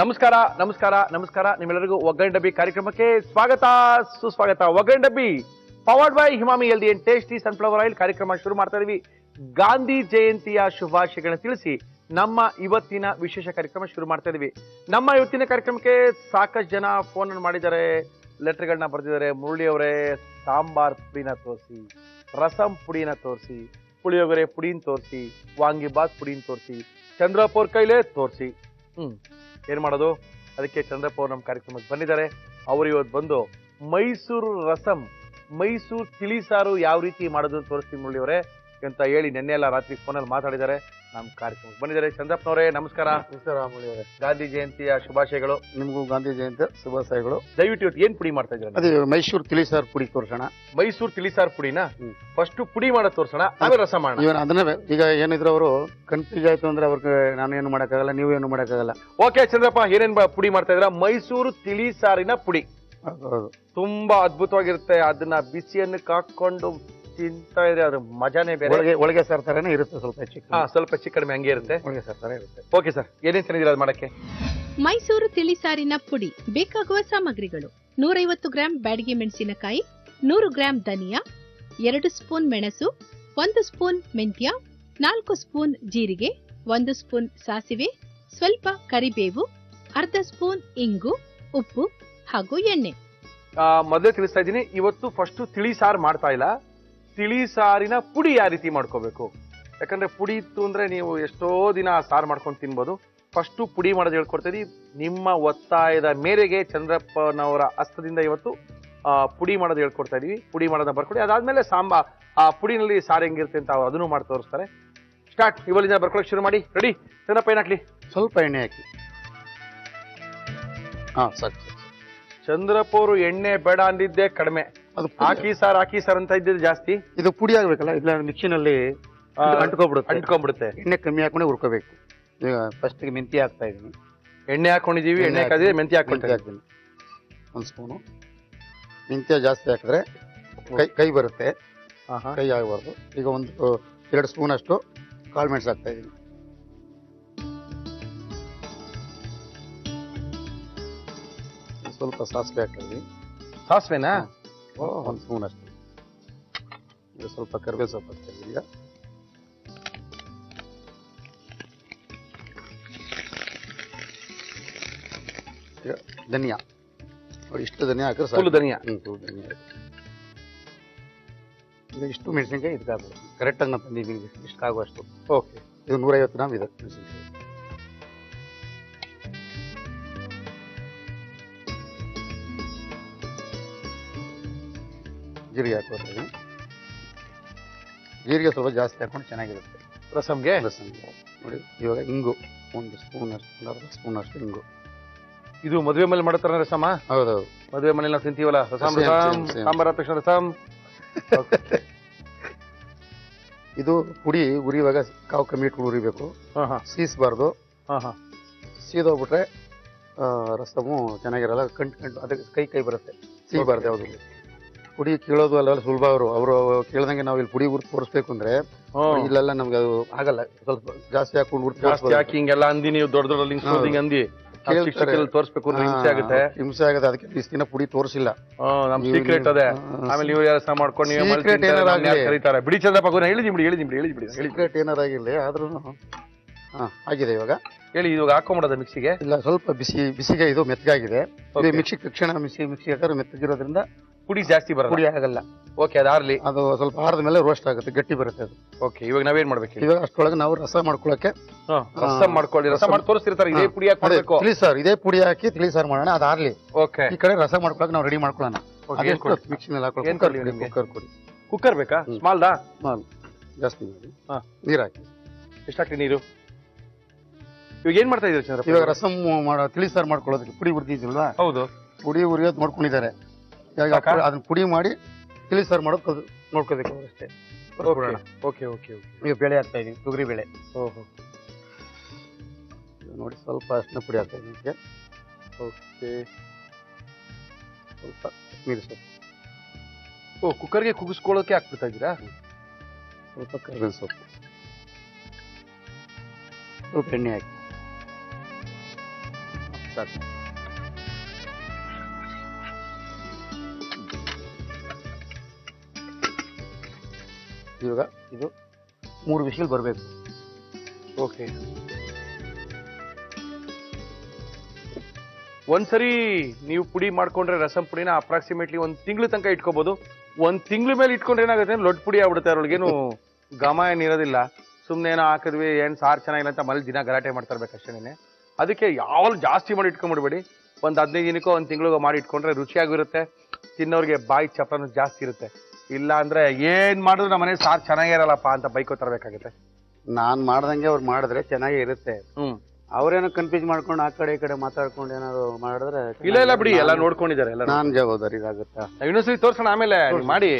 ನಮಸ್ಕಾರ ನಮಸ್ಕಾರ ನಮಸ್ಕಾರ ನಿಮ್ಮೆಲ್ಲರಿಗೂ ಒಗ್ಗರಣೆ ಡಬ್ಬಿ ಕಾರ್ಯಕ್ರಮಕ್ಕೆ ಸ್ವಾಗತ ಸುಸ್ವಾಗತ. ಒಗ್ಗರಣೆ ಡಬ್ಬಿ powered by Himami healthy and tasty sunflower oil ಕಾರ್ಯಕ್ರಮ ಶುರು ಮಾಡ್ತಾ ಇದೀವಿ. ಗಾಂಧಿ ಜಯಂತಿಯ ಶುಭಾಶಯಗಳನ್ನ ತಿಳಿಸಿ ನಮ್ಮ ಇವತ್ತಿನ ವಿಶೇಷ ಕಾರ್ಯಕ್ರಮ ಶುರು ಮಾಡ್ತಾ ಇದೀವಿ. ನಮ್ಮ ಇವತ್ತಿನ ಕಾರ್ಯಕ್ರಮಕ್ಕೆ ಸಾಕಷ್ಟು ಜನ ಫೋನ್ ಮಾಡಿದ್ದಾರೆ, ಲೆಟರ್ಗಳನ್ನ ಬರೆದಿದ್ದಾರೆ. ಮುರಳಿ ಅವರೇ ಸಾಂಬಾರ್ ಪುಡಿನ ತೋರಿಸಿ, ರಸಂ ಪುಡಿನ ತೋರಿಸಿ, ಪುಳಿಯೋಗರೆ ಪುಡಿನ ತೋರಿಸಿ, ವಾಂಗಿಬಾತ್ ಪುಡಿನ ತೋರಿಸಿ, ಚಂದ್ರಪ್ಪ ಅವ್ರ ಕೈಲೇ ತೋರಿಸಿ. ಏನ್ ಮಾಡೋದು? ಅದಕ್ಕೆ ಚಂದ್ರಪ್ಪ ಅವ್ರು ನಮ್ಮ ಕಾರ್ಯಕ್ರಮಕ್ಕೆ ಬಂದಿದ್ದಾರೆ. ಅವರು ಇವತ್ತು ಬಂದು ಮೈಸೂರು ರಸಂ, ಮೈಸೂರು ತಿಳಿಸಾರು ಯಾವ ರೀತಿ ಮಾಡೋದು ಅಂತ ತೋರಿಸ್ತೀನಿ ಮುರಳಿ ಅವರೇ ಅಂತ ಹೇಳಿ ನೆನ್ನೆ ಎಲ್ಲ ರಾತ್ರಿ ಫೋನಲ್ಲಿ ಮಾತಾಡಿದ್ದಾರೆ. ನಮ್ಮ ಕಾರ್ಯಕ್ರಮಕ್ಕೆ ಬಂದಿದ್ದಾರೆ. ಚಂದ್ರಪ್ಪನವರೇ ನಮಸ್ಕಾರ. ನಮಸ್ಕಾರ ಮುರಳಿ ಅವರೇ. ಗಾಂಧಿ ಜಯಂತಿಯ ಶುಭಾಶಯಗಳು. ನಿಮಗೂ ಗಾಂಧಿ ಜಯಂತಿ ಶುಭಾಶಯಗಳು. ದಯವಿಟ್ಟು ಇವತ್ತು ಏನ್ ಪುಡಿ ಮಾಡ್ತಾ ಇದ್ದಾರೆ? ಅದೇ ಮೈಸೂರು ತಿಳಿಸಾರು ಪುಡಿ ತೋರ್ಸೋಣ. ಮೈಸೂರು ತಿಳಿಸಾರು ಪುಡಿನ ಫಸ್ಟ್ ಪುಡಿ ಮಾಡೋದು ತೋರ್ಸೋಣ, ಆಮೇಲೆ ರಸ ಮಾಡೋಣ. ಇವನ್ ಅದನ್ನ ಈಗ ಏನಿದ್ರು ಅವರು ಕನ್ಫ್ಯೂಸ್ ಆಯ್ತು ಅಂದ್ರೆ ಅವ್ರಿಗೆ ನಾನು ಏನು ಮಾಡಕ್ಕಾಗಲ್ಲ, ನೀವು ಏನು ಮಾಡಕ್ಕಾಗಲ್ಲ. ಓಕೆ ಚಂದ್ರಪ್ಪ, ಏನೇನ್ ಪುಡಿ ಮಾಡ್ತಾ ಇದ್ರ? ಮೈಸೂರು ತಿಳಿಸಾರಿನ ಪುಡಿ ಹೌದು, ತುಂಬಾ ಅದ್ಭುತವಾಗಿರುತ್ತೆ. ಅದನ್ನ ಬಿಸಿಯನ್ನಕ್ಕೆ ಹಾಕೊಂಡು ತಿಂತಾ ಇದ್ರೆ ಅದ್ರ ಮಜಾನೇ ಬೇರೆ. ಒಳಗೆ ಸಾರ್ ತರನೇ ಇರುತ್ತೆ, ಸ್ವಲ್ಪ ಸ್ವಲ್ಪ ಹೆಚ್ಚು ಕಡಿಮೆ ಹಂಗೆ ಇರುತ್ತೆ. ಒಳಗೆ ಸಾರ್ ತರ ಇರುತ್ತೆ. ಓಕೆ ಸರ್, ಏನೇನ್ ಚೆನ್ನಾಗಿರ ಅದು ಮಾಡಕ್ಕೆ? ಮೈಸೂರು ತಿಳಿಸಾರಿನ ಪುಡಿ ಬೇಕಾಗುವ ಸಾಮಗ್ರಿಗಳು: 150 ಗ್ರಾಂ ಬ್ಯಾಡಗಿ ಮೆಣಸಿನಕಾಯಿ, 100 ಗ್ರಾಂ ಧನಿಯಾ, 2 ಸ್ಪೂನ್ ಮೆಣಸು, 1 ಸ್ಪೂನ್ ಮೆಂತ್ಯ, 4 ಸ್ಪೂನ್ ಜೀರಿಗೆ, 1 ಸ್ಪೂನ್ ಸಾಸಿವೆ, ಸ್ವಲ್ಪ ಕರಿಬೇವು, ಅರ್ಧ ಸ್ಪೂನ್ ಇಂಗು, ಉಪ್ಪು ಹಾಗೂ ಎಣ್ಣೆ. ಮೊದಲೇ ತಿಳಿಸ್ತಾ ಇದ್ದೀನಿ, ಇವತ್ತು ಫಸ್ಟ್ ತಿಳಿಸಾರು ಮಾಡ್ತಾ ಇಲ್ಲ, ತಿಳಿಸಾರಿನ ಪುಡಿ ಯಾವ ರೀತಿ ಮಾಡ್ಕೋಬೇಕು. ಯಾಕಂದ್ರೆ ಪುಡಿ ಇತ್ತು ಅಂದ್ರೆ ನೀವು ಎಷ್ಟೋ ದಿನ ಸಾರು ಮಾಡ್ಕೊಂಡು ತಿನ್ಬೋದು. ಫಸ್ಟ್ ಪುಡಿ ಮಾಡೋದು ಹೇಳ್ಕೊಡ್ತಾ ಇದೀವಿ. ನಿಮ್ಮ ಒತ್ತಾಯದ ಮೇರೆಗೆ ಚಂದ್ರಪ್ಪನವರ ಹಸ್ತದಿಂದ ಇವತ್ತು ಪುಡಿ ಮಾಡೋದು ಹೇಳ್ಕೊಡ್ತಾ ಇದೀವಿ. ಪುಡಿ ಮಾಡೋದನ್ನ ಬರ್ಕೊಡಿ. ಅದಾದ್ಮೇಲೆ ಆ ಪುಡಿನಲ್ಲಿ ಸಾರು ಹೆಂಗಿರುತ್ತೆ ಅಂತ ಅದನ್ನು ಮಾಡಿ ತೋರಿಸ್ತಾರೆ. ಸ್ಟಾರ್ಟ್. ಇವಲ್ಲಿಂದ ಬರ್ಕೊಳಕ್ ಶುರು ಮಾಡಿ. ರೆಡಿ? ಚಂದ್ರಪ್ಪ ಏನ್ ಹಾಕ್ಲಿ? ಸ್ವಲ್ಪ ಎಣ್ಣೆ ಹಾಕಿ. ಹಾ ಸಾಕು. ಚಂದ್ರಪ್ಪ ಅವರು ಎಣ್ಣೆ ಬೇಡ ಅಂದಿದ್ದೆ ಕಡಿಮೆ, ಅದು ಹಾಕಿ ಸಾರ್ ಅಂತ ಇದ್ದಿದ್ದು ಜಾಸ್ತಿ. ಇದು ಪುಡಿ ಆಗ್ಬೇಕಲ್ಲ, ಇಲ್ಲ ಮಿಕ್ಸಿನಲ್ಲಿ ಅಂಟ್ಕೊಂಡ್ಬಿಡುತ್ತೆ. ಎಣ್ಣೆ ಕಮ್ಮಿ ಹಾಕೊಂಡೆ ಹುರ್ಕೋಬೇಕು. ಈಗ ಫಸ್ಟ್ ಮೆಂತಿ ಹಾಕ್ತಾ ಇದೀನಿ. ಎಣ್ಣೆ ಹಾಕೊಂಡಿದೀವಿ, ಎಣ್ಣೆ ಹಾಕಿದ್ರೆ ಮೆಂತ್ಯ ಹಾಕ್ತೀನಿ. 1 ಸ್ಪೂನು ಮೆಂತ್ಯ ಜಾಸ್ತಿ ಹಾಕಿದ್ರೆ ಕೈ ಬರುತ್ತೆ, ಕೈ ಆಗಬಾರ್ದು. ಈಗ 2 ಸ್ಪೂನ್ ಅಷ್ಟು ಕಾಳು ಮೆಣಸು ಹಾಕ್ತಾ ಇದೀನಿ. ಸ್ವಲ್ಪ ಸಾಸಿವೆ ಹಾಕಿದ್ವಿ. ಸಾಸಿವೆನಾ? 1 ಸ್ಪೂನ್ ಅಷ್ಟು. ಈಗ ಸ್ವಲ್ಪ ಕರಿಬೇವು ಸೊಪ್ಪು ಹಾಕ್ತಾ ಇದೀವಿ. ಈಗ ಧನಿಯಾ ನೋಡಿ, ಇಷ್ಟು ಧನಿಯಾ ಹಾಕಿದ್ರೆ ಫುಲ್ ಧನಿಯಾ. ಧನಿಯಾ. ಈಗ ಇಷ್ಟು ಮೆಣಸಿನ್ಕಾಯಿ ಇದಕ್ಕೆ ಹಾಕ್ಬಿಡ್ತೀನಿ. ಕರೆಕ್ಟಾಗಿ ನಾನು ತಂದಿದ್ದೀನಿ, ಇಷ್ಟು ಆಗುವಷ್ಟು. ಓಕೆ. ಇದು 150 ಗ್ರಾಮ್ ಇದೆ ಮೆಣಸಿನ್ಕಾಯಿ. ಜೀರಿಗೆ ಹಾಕೋತೀವಿ. ಜೀರಿಗೆ ಸ್ವಲ್ಪ ಜಾಸ್ತಿ ಹಾಕೊಂಡು ಚೆನ್ನಾಗಿರುತ್ತೆ ರಸಂಗೆ. ನೋಡಿ, ಇವಾಗ ಇಂಗು 1 ಸ್ಪೂನ್ ಅಷ್ಟು, 1/2 ಸ್ಪೂನ್ ಅಷ್ಟು ಇಂಗು. ಇದು ಮದುವೆ ಮೇಲೆ ಮಾಡತ್ತಾರ ರಸಮ? ಹೌದೌದು, ಮದುವೆ ಮನೇಲಿ ನಾವು ತಿಂತೀವಲ್ಲ ರಸಂ. ಸಾಂಬಾರ ತಕ್ಷಣ ರಸಂ. ಇದು ಪುಡಿ ಉರಿಯುವಾಗ ಕಾವು ಕಮ್ಮಿ ಇಟ್ಕೊಂಡು ಉರಿಬೇಕು, ಸೀಸಬಾರ್ದು. ಸೀದೋಗ್ಬಿಟ್ರೆ ರಸಮು ಚೆನ್ನಾಗಿರಲ್ಲ, ಕಂಟು ಅದಕ್ಕೆ ಕೈ ಬರುತ್ತೆ, ಸೀಬಾರ್ದು. ಯಾವುದು ಪುಡಿ ಕೀಳೋದು ಅಲ್ಲ ಸುಲಭ. ಅವರು ಕೇಳ್ದಂಗೆ ನಾವು ಇಲ್ಲಿ ಪುಡಿ ಉರ್ದು ತೋರಿಸ್ಬೇಕು ಅಂದ್ರೆ ಇಲ್ಲೆಲ್ಲ ನಮ್ಗೆ ಅದು ಆಗಲ್ಲ. ಸ್ವಲ್ಪ ಜಾಸ್ತಿ ಹಾಕೊಂಡು ಹಾಕಿ ಹಿಂಗೆಲ್ಲ ಅಂದಿ ನೀವು ದೊಡ್ಡ ದೊಡ್ಡ ಅಂದಿ ತೋರಿಸ್ಬೇಕು ಅಂದ್ರೆ ಹಿಂಸೆ ಆಗುತ್ತೆ. ಹಿಂಸೆ ಆಗುತ್ತೆ. ಅದಕ್ಕೆ ಇಷ್ಟು ದಿನ ಪುಡಿ ತೋರಿಸಿಲ್ಲ. ನಮ್ ಸೀಕ್ರೆಟ್ ಅದೇ. ಆಮೇಲೆ ನೀವು ರಸ ಮಾಡ್ಕೊಂಡು ಕರೀತಾರೆ. ಬಿಡಿ ಚಂದ್ರಪ್ಪ, ಹೇಳಿದ್ಬಿಡಿ. ಸೀಕ್ರೆಟ್ ಏನಾರಾಗಿರ್ಲಿ, ಆದ್ರೂ ಆಗಿದೆ ಇವಾಗ. ಹೇಳಿ. ಇವಾಗ ಹಾಕೊಂಬಿಡೋದ ಮಿಕ್ಸಿಗೆ? ಇಲ್ಲ, ಸ್ವಲ್ಪ ಬಿಸಿಗೆ ಇದು ಮೆತ್ತಗಾಗಿದೆ. ಮಿಕ್ಸಿ ತಕ್ಷಣ ಮಿಕ್ಸಿ ಹಾಕಿದ್ರೆ ಮೆತ್ತಗಿರೋದ್ರಿಂದ ಪುಡಿ ಜಾಸ್ತಿ ಬರಲ್ಲ, ಪುಡಿ ಆಗಲ್ಲ. ಓಕೆ, ಅದಾರ್ಲಿ. ಅದು ಸ್ವಲ್ಪ ಆರದ ಮೇಲೆ ರೋಸ್ಟ್ ಆಗುತ್ತೆ, ಗಟ್ಟಿ ಬರುತ್ತೆ ಅದು. ಓಕೆ, ಇವಾಗ ನಾವೇನ್ ಮಾಡ್ಬೇಕು? ಇವಾಗ ಅಷ್ಟೊಳಗೆ ನಾವು ರಸ ಮಾಡ್ಕೊಳಕ್ಕೆ ರಸ ಮಾಡ್ಕೊಳ್ಳಿ. ರಸ ಮಾಡಿ ತೋರಿಸ್ತಿರ್ತಾರೆ, ಇದೇ ಪುಡಿ ಹಾಕಬೇಕು. ತಿಳಿಸಾರು, ಇದೇ ಪುಡಿ ಹಾಕಿ ತಿಳಿಸಾರು ಮಾಡೋಣ. ಅದಾರ್ಲಿ. ಓಕೆ, ಈ ಕಡೆ ರಸ ಮಾಡ್ಕೊಳಕ್ಕೆ ನಾವು ರೆಡಿ ಮಾಡ್ಕೊಳ್ಳೋಣ. ಮಿಕ್ಸಿನಲ್ಲಿ ಹಾಕೊಳ್ಳಿ. ಕುಕ್ಕರ್ ಕೊಡಿ. ಕುಕ್ಕರ್ ಬೇಕಾ? ಸ್ಮಾಲ್ದಾ? ಸ್ಮಾಲ್. ಜಾಸ್ತಿ ಮಾಡಿ ನೀರು ಹಾಕಿ. ಎಷ್ಟು ಹಾಕಿ ನೀರು? ಇವಾಗ ಏನ್ ಮಾಡ್ತಾ ಇದ್ದೀರಿ ಚಂದ್ರಪ್ಪ? ಇವಾಗ ರಸಂ ತಿಳಿಸಾರು ಮಾಡ್ಕೊಳ್ಳೋದಕ್ಕೆ ಪುಡಿ ಉರಿದಿದ್ದಿಲ್ವಾ? ಹೌದು, ಪುಡಿ ಉರಿಯೋದು ನೋಡ್ಕೊಂಡಿದ್ದಾರೆ. ಅದನ್ನ ಪುಡಿ ಮಾಡಿ ತಿಳಿಸಾರು ಮಾಡೋದು ನೋಡ್ಕೋಬೇಕು ಅಷ್ಟೇ. ಓಕೆ. ಈಗ ಬೇಳೆ ಹಾಕ್ತಾ ಇದೀನಿ, ತೊಗರಿ ಬೇಳೆ. ಓಹೋ, ನೋಡಿ, ಸ್ವಲ್ಪ ಅಷ್ಟನ್ನ ಪುಡಿ ಹಾಕ್ತಾ ಇದೀನಿ. ಓಕೆ, ಸ್ವಲ್ಪ ನೀರು ಸೊಪ್ಪು. ಕುಕ್ಕರ್ಗೆ ಕುಗಿಸ್ಕೊಳ್ಳೋಕೆ ಹಾಕ್ಬಿಡ್ತಾ ಇದ್ದೀರಾ? ಸ್ವಲ್ಪ ಕರಿಬೇವು ಸೊಪ್ಪು, ಸ್ವಲ್ಪ ಎಣ್ಣೆ ಹಾಕಿ. ಸಾಕು. ಇವಾಗ ಇದು 3 ವಿಷಲ್ ಬರಬೇಕು. ಓಕೆ. ಒಂದ್ಸರಿ ನೀವು ಪುಡಿ ಮಾಡ್ಕೊಂಡ್ರೆ ರಸಂ ಪುಡಿನ ಅಪ್ರಾಕ್ಸಿಮೇಟ್ಲಿ 1 ತಿಂಗಳು ತನಕ ಇಟ್ಕೋಬಹುದು. 1 ತಿಂಗಳ ಮೇಲೆ ಇಟ್ಕೊಂಡ್ರೆ ಏನಾಗುತ್ತೆ, ಲೊಡ್ ಪುಡಿ ಆಗ್ಬಿಡುತ್ತೆ. ಅದ್ರೊಳಗೇನು ಘಮ ಏನಿರೋದಿಲ್ಲ. ಸುಮ್ನೆ ಏನೋ ಹಾಕಿದ್ವಿ, ಏನ್ ಸಾರು ಚೆನ್ನಾಗಿಲ್ಲ ಅಂತ ಮನೇಲಿ ದಿನ ಗಲಾಟೆ ಮಾಡ್ತಾ ಇರ್ಬೇಕಷ್ಟೇನೆ. ಅದಕ್ಕೆ ಯಾವಾಗಲೂ ಜಾಸ್ತಿ ಮಾಡಿ ಇಟ್ಕೊಂಡ್ಬಿಡ್ಬೇಡಿ. 15 ದಿನಕ್ಕೋ 1 ತಿಂಗಳಿಗೋ ಮಾಡಿ ಇಟ್ಕೊಂಡ್ರೆ ರುಚಿಯಾಗಿರುತ್ತೆ. ತಿನ್ನೋರಿಗೆ ಬಾಯಿ ಚಪ್ಪನು ಜಾಸ್ತಿ ಇರುತ್ತೆ. ಇಲ್ಲ ಅಂದ್ರೆ ಏನ್ ಮಾಡಿದ್ರು ನಮ್ಮ ಮನೆ ಸಾರು ಚೆನ್ನಾಗಿರಲ್ಲಪ್ಪ ಅಂತ ಬೈಕೋ ತರಬೇಕಾಗುತ್ತೆ. ನಾನ್ ಮಾಡ್ದಂಗೆ ಅವ್ರು ಮಾಡಿದ್ರೆ ಚೆನ್ನಾಗೇ ಇರುತ್ತೆ. ಅವ್ರೇನೋ ಕನ್ಫ್ಯೂಸ್ ಮಾಡ್ಕೊಂಡು ಆ ಕಡೆ ಈ ಕಡೆ ಮಾತಾಡ್ಕೊಂಡು ಏನಾದ್ರು ಮಾಡಿದ್ರೆ ಇಲ್ಲ ಬಿಡಿ, ಎಲ್ಲ ನೋಡ್ಕೊಂಡಿದ್ದಾರೆ. ಎಲ್ಲ ನಾನ್ ಜವಾಬ್ದಾರಿ ಇದಾಗುತ್ತಾ. ಇನ್ನೊಂದ್ಸರಿ ತೋರ್ಸೋಣ, ಆಮೇಲೆ ಮಾಡಿ.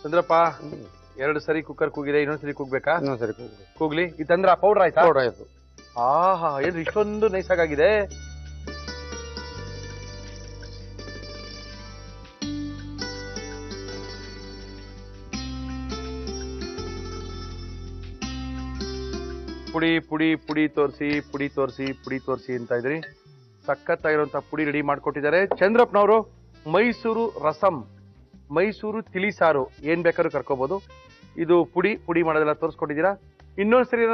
ಚಂದ್ರಪ್ಪ, 2 ಸರಿ ಕುಕ್ಕರ್ ಕೂಗಿದೆ, ಇನ್ನೊಂದ್ಸರಿ ಕೂಗ್ಬೇಕಾ? ಇನ್ನೊಂದ್ಸರಿ ಕೂಗ್ಲಿ. ಈ ತಂದ್ರ ಪೌಡರ್ ಆಯ್ತಾ? ಪೌಡರ್ ಆಯ್ತು. ಆಹಾ, ಏನ್ ಇಷ್ಟೊಂದು ನೈಸ್ ಆಗಿದೆ. ಪುಡಿ ಪುಡಿ ಪುಡಿ ತೋರಿಸಿ, ಪುಡಿ ತೋರಿಸಿ, ಪುಡಿ ತೋರಿಸಿ ಅಂತ ಇದ್ರಿ. ಸಖತ್ತಾಗಿರುವಂತ ಪುಡಿ ರೆಡಿ ಮಾಡ್ಕೊಟ್ಟಿದ್ದಾರೆ ಚಂದ್ರಪ್ಪನವರು. ಮೈಸೂರು ರಸಂ, ಮೈಸೂರು ತಿಳಿಸಾರು, ಏನ್ ಬೇಕಾದ್ರೂ ಕರ್ಕೋಬಹುದು. ಇದು ಪುಡಿ ಮಾಡೋದೆಲ್ಲ ತೋರಿಸ್ಕೊಟ್ಟಿದ್ದೀರಾ. ಇನ್ನೊಂದ್ಸರಿ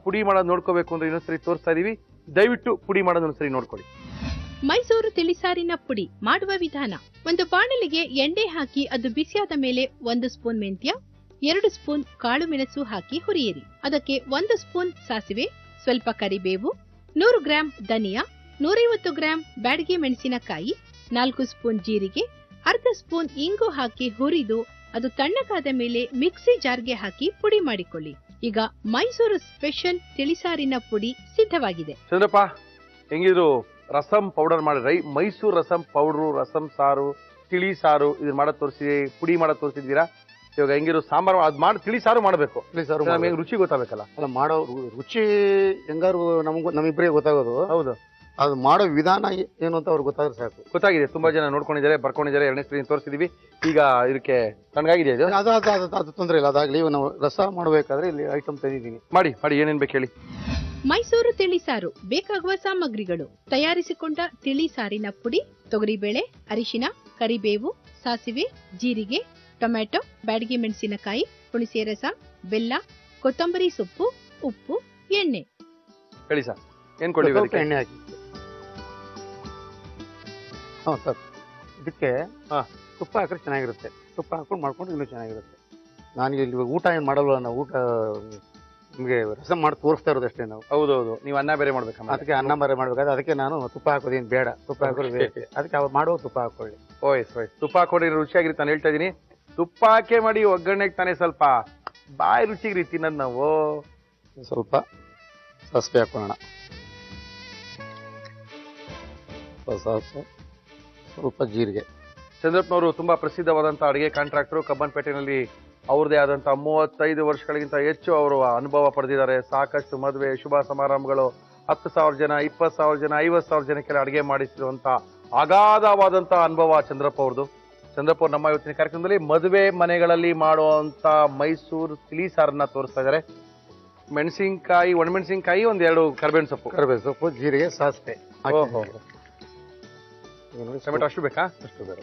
ಪುಡಿ ಮಾಡೋದು ನೋಡ್ಕೋಬೇಕು ಅಂದ್ರೆ ಇನ್ನೊಂದ್ಸರಿ ತೋರಿಸ್ತಾ ಇದೀವಿ. ದಯವಿಟ್ಟು ಪುಡಿ ಮಾಡೋದು ಒಂದ್ಸರಿ ನೋಡ್ಕೊಳ್ಳಿ. ಮೈಸೂರು ತಿಳಿಸಾರಿನ ಪುಡಿ ಮಾಡುವ ವಿಧಾನ: ಒಂದು ಬಾಣಲಿಗೆ ಎಣ್ಣೆ ಹಾಕಿ ಅದು ಬಿಸಿಯಾದ ಮೇಲೆ 1 ಸ್ಪೂನ್ ಮೆಂತ್ಯ, 2 ಸ್ಪೂನ್ ಕಾಳು ಮೆಣಸು ಹಾಕಿ ಹುರಿಯಿರಿ. ಅದಕ್ಕೆ 1 ಸ್ಪೂನ್ ಸಾಸಿವೆ, ಸ್ವಲ್ಪ ಕರಿಬೇವು, 100 ಗ್ರಾಂ ಧನಿಯಾ, 150 ಗ್ರಾಂ ಬ್ಯಾಡಗಿ ಮೆಣಸಿನಕಾಯಿ, 4 ಸ್ಪೂನ್ ಜೀರಿಗೆ, ಅರ್ಧ ಸ್ಪೂನ್ ಇಂಗು ಹಾಕಿ ಹುರಿದು ಅದು ತಣ್ಣಗಾದ ಮೇಲೆ ಮಿಕ್ಸಿ ಜಾರ್ಗೆ ಹಾಕಿ ಪುಡಿ ಮಾಡಿಕೊಳ್ಳಿ. ಈಗ ಮೈಸೂರು ಸ್ಪೆಷಲ್ ತಿಳಿಸಾರಿನ ಪುಡಿ ಸಿದ್ಧವಾಗಿದೆ. ಚಂದ್ರಪ್ಪ, ಹೆಂಗಿದ್ರು ರಸಂ ಪೌಡರ್ ಮಾಡಿದ್ರಿ. ಮೈಸೂರು ರಸಂ ಪೌಡ್ರು, ರಸಂ ಸಾರು, ತಿಳಿ ಸಾರು ಇದನ್ನ ಮಾಡೋದ್ ತೋರಿಸಿ, ಪುಡಿ ಮಾಡೋದ್ ತೋರಿಸಿದ್ದೀರಾ. ಇವಾಗ ಹೆಂಗಿರು ಸಾಂಬಾರು ಅದ್ ಮಾಡಿ ತಿಳಿ ಸಾರು ಮಾಡಬೇಕು. ನಮಗೆ ರುಚಿ ಗೊತ್ತಾಗಬೇಕಲ್ಲ. ಅಲ್ಲ, ಮಾಡೋ ರುಚಿ ಹೆಂಗಾರು ನಮ್ಮಿಬ್ಬರಿಗೆ ಗೊತ್ತಾಗೋದು. ಹೌದು, ಅದು ಮಾಡೋ ವಿಧಾನ ಏನು ಅಂತ ಅವ್ರಿಗೆ ಗೊತ್ತಾದ್ರೆ ಸಾಕು. ಗೊತ್ತಾಗಿದೆ. ತುಂಬಾ ಜನ ನೋಡ್ಕೊಂಡಿದ್ದಾರೆ, ಬರ್ಕೊಂಡಿದ್ದಾರೆ. 2ನೇ ಸ್ಕ್ರೀನ್ ತೋರಿಸಿದೀವಿ. ಈಗ ಇದಕ್ಕೆ ತಣ್ಣಗಾಗಿದೆ ಇದು. ಅದು ತೊಂದರೆ ಇಲ್ಲ, ಅದಾಗ್ಲಿ. ನಾವು ರಸ ಮಾಡಬೇಕಾದ್ರೆ ಇಲ್ಲಿ ಐಟಮ್ ತಂದಿದ್ದೀನಿ. ಮಾಡಿ ಏನೇನ್ ಬೇಕು ಹೇಳಿ. ಮೈಸೂರು ತಿಳಿಸಾರು ಬೇಕಾಗುವ ಸಾಮಗ್ರಿಗಳು: ತಯಾರಿಸಿಕೊಂಡ ತಿಳಿಸಾರಿನ ಪುಡಿ, ತೊಗರಿಬೇಳೆ, ಅರಿಶಿನ, ಕರಿಬೇವು, ಸಾಸಿವೆ, ಜೀರಿಗೆ, ಟೊಮ್ಯಾಟೊ, ಬ್ಯಾಡಗಿ ಮೆಣಸಿನಕಾಯಿ, ಹುಣಸೆ ರಸ, ಬೆಲ್ಲ, ಕೊತ್ತಂಬರಿ ಸೊಪ್ಪು, ಉಪ್ಪು, ಎಣ್ಣೆ. ಹೇಳಿ ಸರ್, ಏನ್ ಕೊಡಿ? ಎಣ್ಣೆ ಹಾಕಿ. ಸರ್, ಇದಕ್ಕೆ ತುಪ್ಪ ಹಾಕಿದ್ರೆ ಚೆನ್ನಾಗಿರುತ್ತೆ. ತುಪ್ಪ ಹಾಕೊಂಡು ಮಾಡ್ಕೊಂಡು ಇನ್ನೂ ಚೆನ್ನಾಗಿರುತ್ತೆ. ನಾನು ಇಲ್ಲಿ ಊಟ ಏನು ಮಾಡಲ್ವ, ನಾವು ಊಟ ನಿಮಗೆ ರಸ ಮಾಡಿ ತೋರಿಸ್ತಾ ಇರೋದು ಅಷ್ಟೇ ನಾವು. ಹೌದೌದು, ನೀವು ಅನ್ನ ಬೇರೆ ಮಾಡ್ಬೇಕಮ್ಮ. ಅದಕ್ಕೆ ಅನ್ನ ಬೇರೆ ಮಾಡ್ಬೇಕಾದ್ರೆ ಅದಕ್ಕೆ ನಾನು ತುಪ್ಪ ಹಾಕೋದೇನು ಬೇಡ, ತುಪ್ಪ ಹಾಕೋದು ಬೇಕು. ಅದಕ್ಕೆ ಅವ್ರು ಮಾಡುವ ತುಪ್ಪ ಹಾಕೊಳ್ಳಿ. ಓಯ್ ತುಪ್ಪ ಹಾಕೊಂಡ್ರೆ ರುಚಿಯಾಗಿರುತ್ತೆ. ನಾನು ಹೇಳ್ತಾ ಇದೀನಿ, ತುಪ್ಪ ಹಾಕೇ ಮಾಡಿ ಒಗ್ಗರಣೆಗೆ ತಾನೇ ಸ್ವಲ್ಪ ಬಾಯಿ ರುಚಿಗೆ ತಿನ್ನೋದು ನಾವು. ಸ್ವಲ್ಪ ಸಾಸಿವೆ ಹಾಕೋಣ, ಸಾಸಿವೆ, ಸ್ವಲ್ಪ ಜೀರಿಗೆ. ಚಂದ್ರಪ್ಪನವರು ತುಂಬಾ ಪ್ರಸಿದ್ಧವಾದಂತ ಅಡಿಗೆ ಕಾಂಟ್ರಾಕ್ಟರು. ಕಬ್ಬನ್ಪೇಟೆನಲ್ಲಿ ಅವ್ರದೇ ಆದಂತಹ 35 ವರ್ಷಗಳಿಗಿಂತ ಹೆಚ್ಚು ಅವರು ಅನುಭವ ಪಡೆದಿದ್ದಾರೆ. ಸಾಕಷ್ಟು ಮದುವೆ, ಶುಭ ಸಮಾರಂಭಗಳು, 10,000 ಜನ, 20,000 ಜನ, 50,000 ಜನಕ್ಕೆಲ್ಲ ಅಡಿಗೆ ಮಾಡಿಸಿರುವಂತ ಅಗಾಧವಾದಂತ ಅನುಭವ ಚಂದ್ರಪ್ಪ ಅವ್ರದ್ದು. ಚಂದ್ರಪ್ಪ ಅವ್ರು ನಮ್ಮ ಇವತ್ತಿನ ಕಾರ್ಯಕ್ರಮದಲ್ಲಿ ಮದುವೆ ಮನೆಗಳಲ್ಲಿ ಮಾಡುವಂತ ಮೈಸೂರು ತಿಳಿಸಾರನ್ನ ತೋರಿಸ್ತಾ ಇದ್ದಾರೆ. ಮೆಣಸಿನ್ಕಾಯಿ, ಒಣಮೆಣಸಿನ್ಕಾಯಿ, 1-2 ಕರಿಬೇವಿನ ಸೊಪ್ಪು, ಜೀರಿಗೆ, ಸಾಸಿವೆ. ಟೊಮೆಟೊ ಅಷ್ಟು ಬೇಕಾ? ಅಷ್ಟು ಬೇಡ,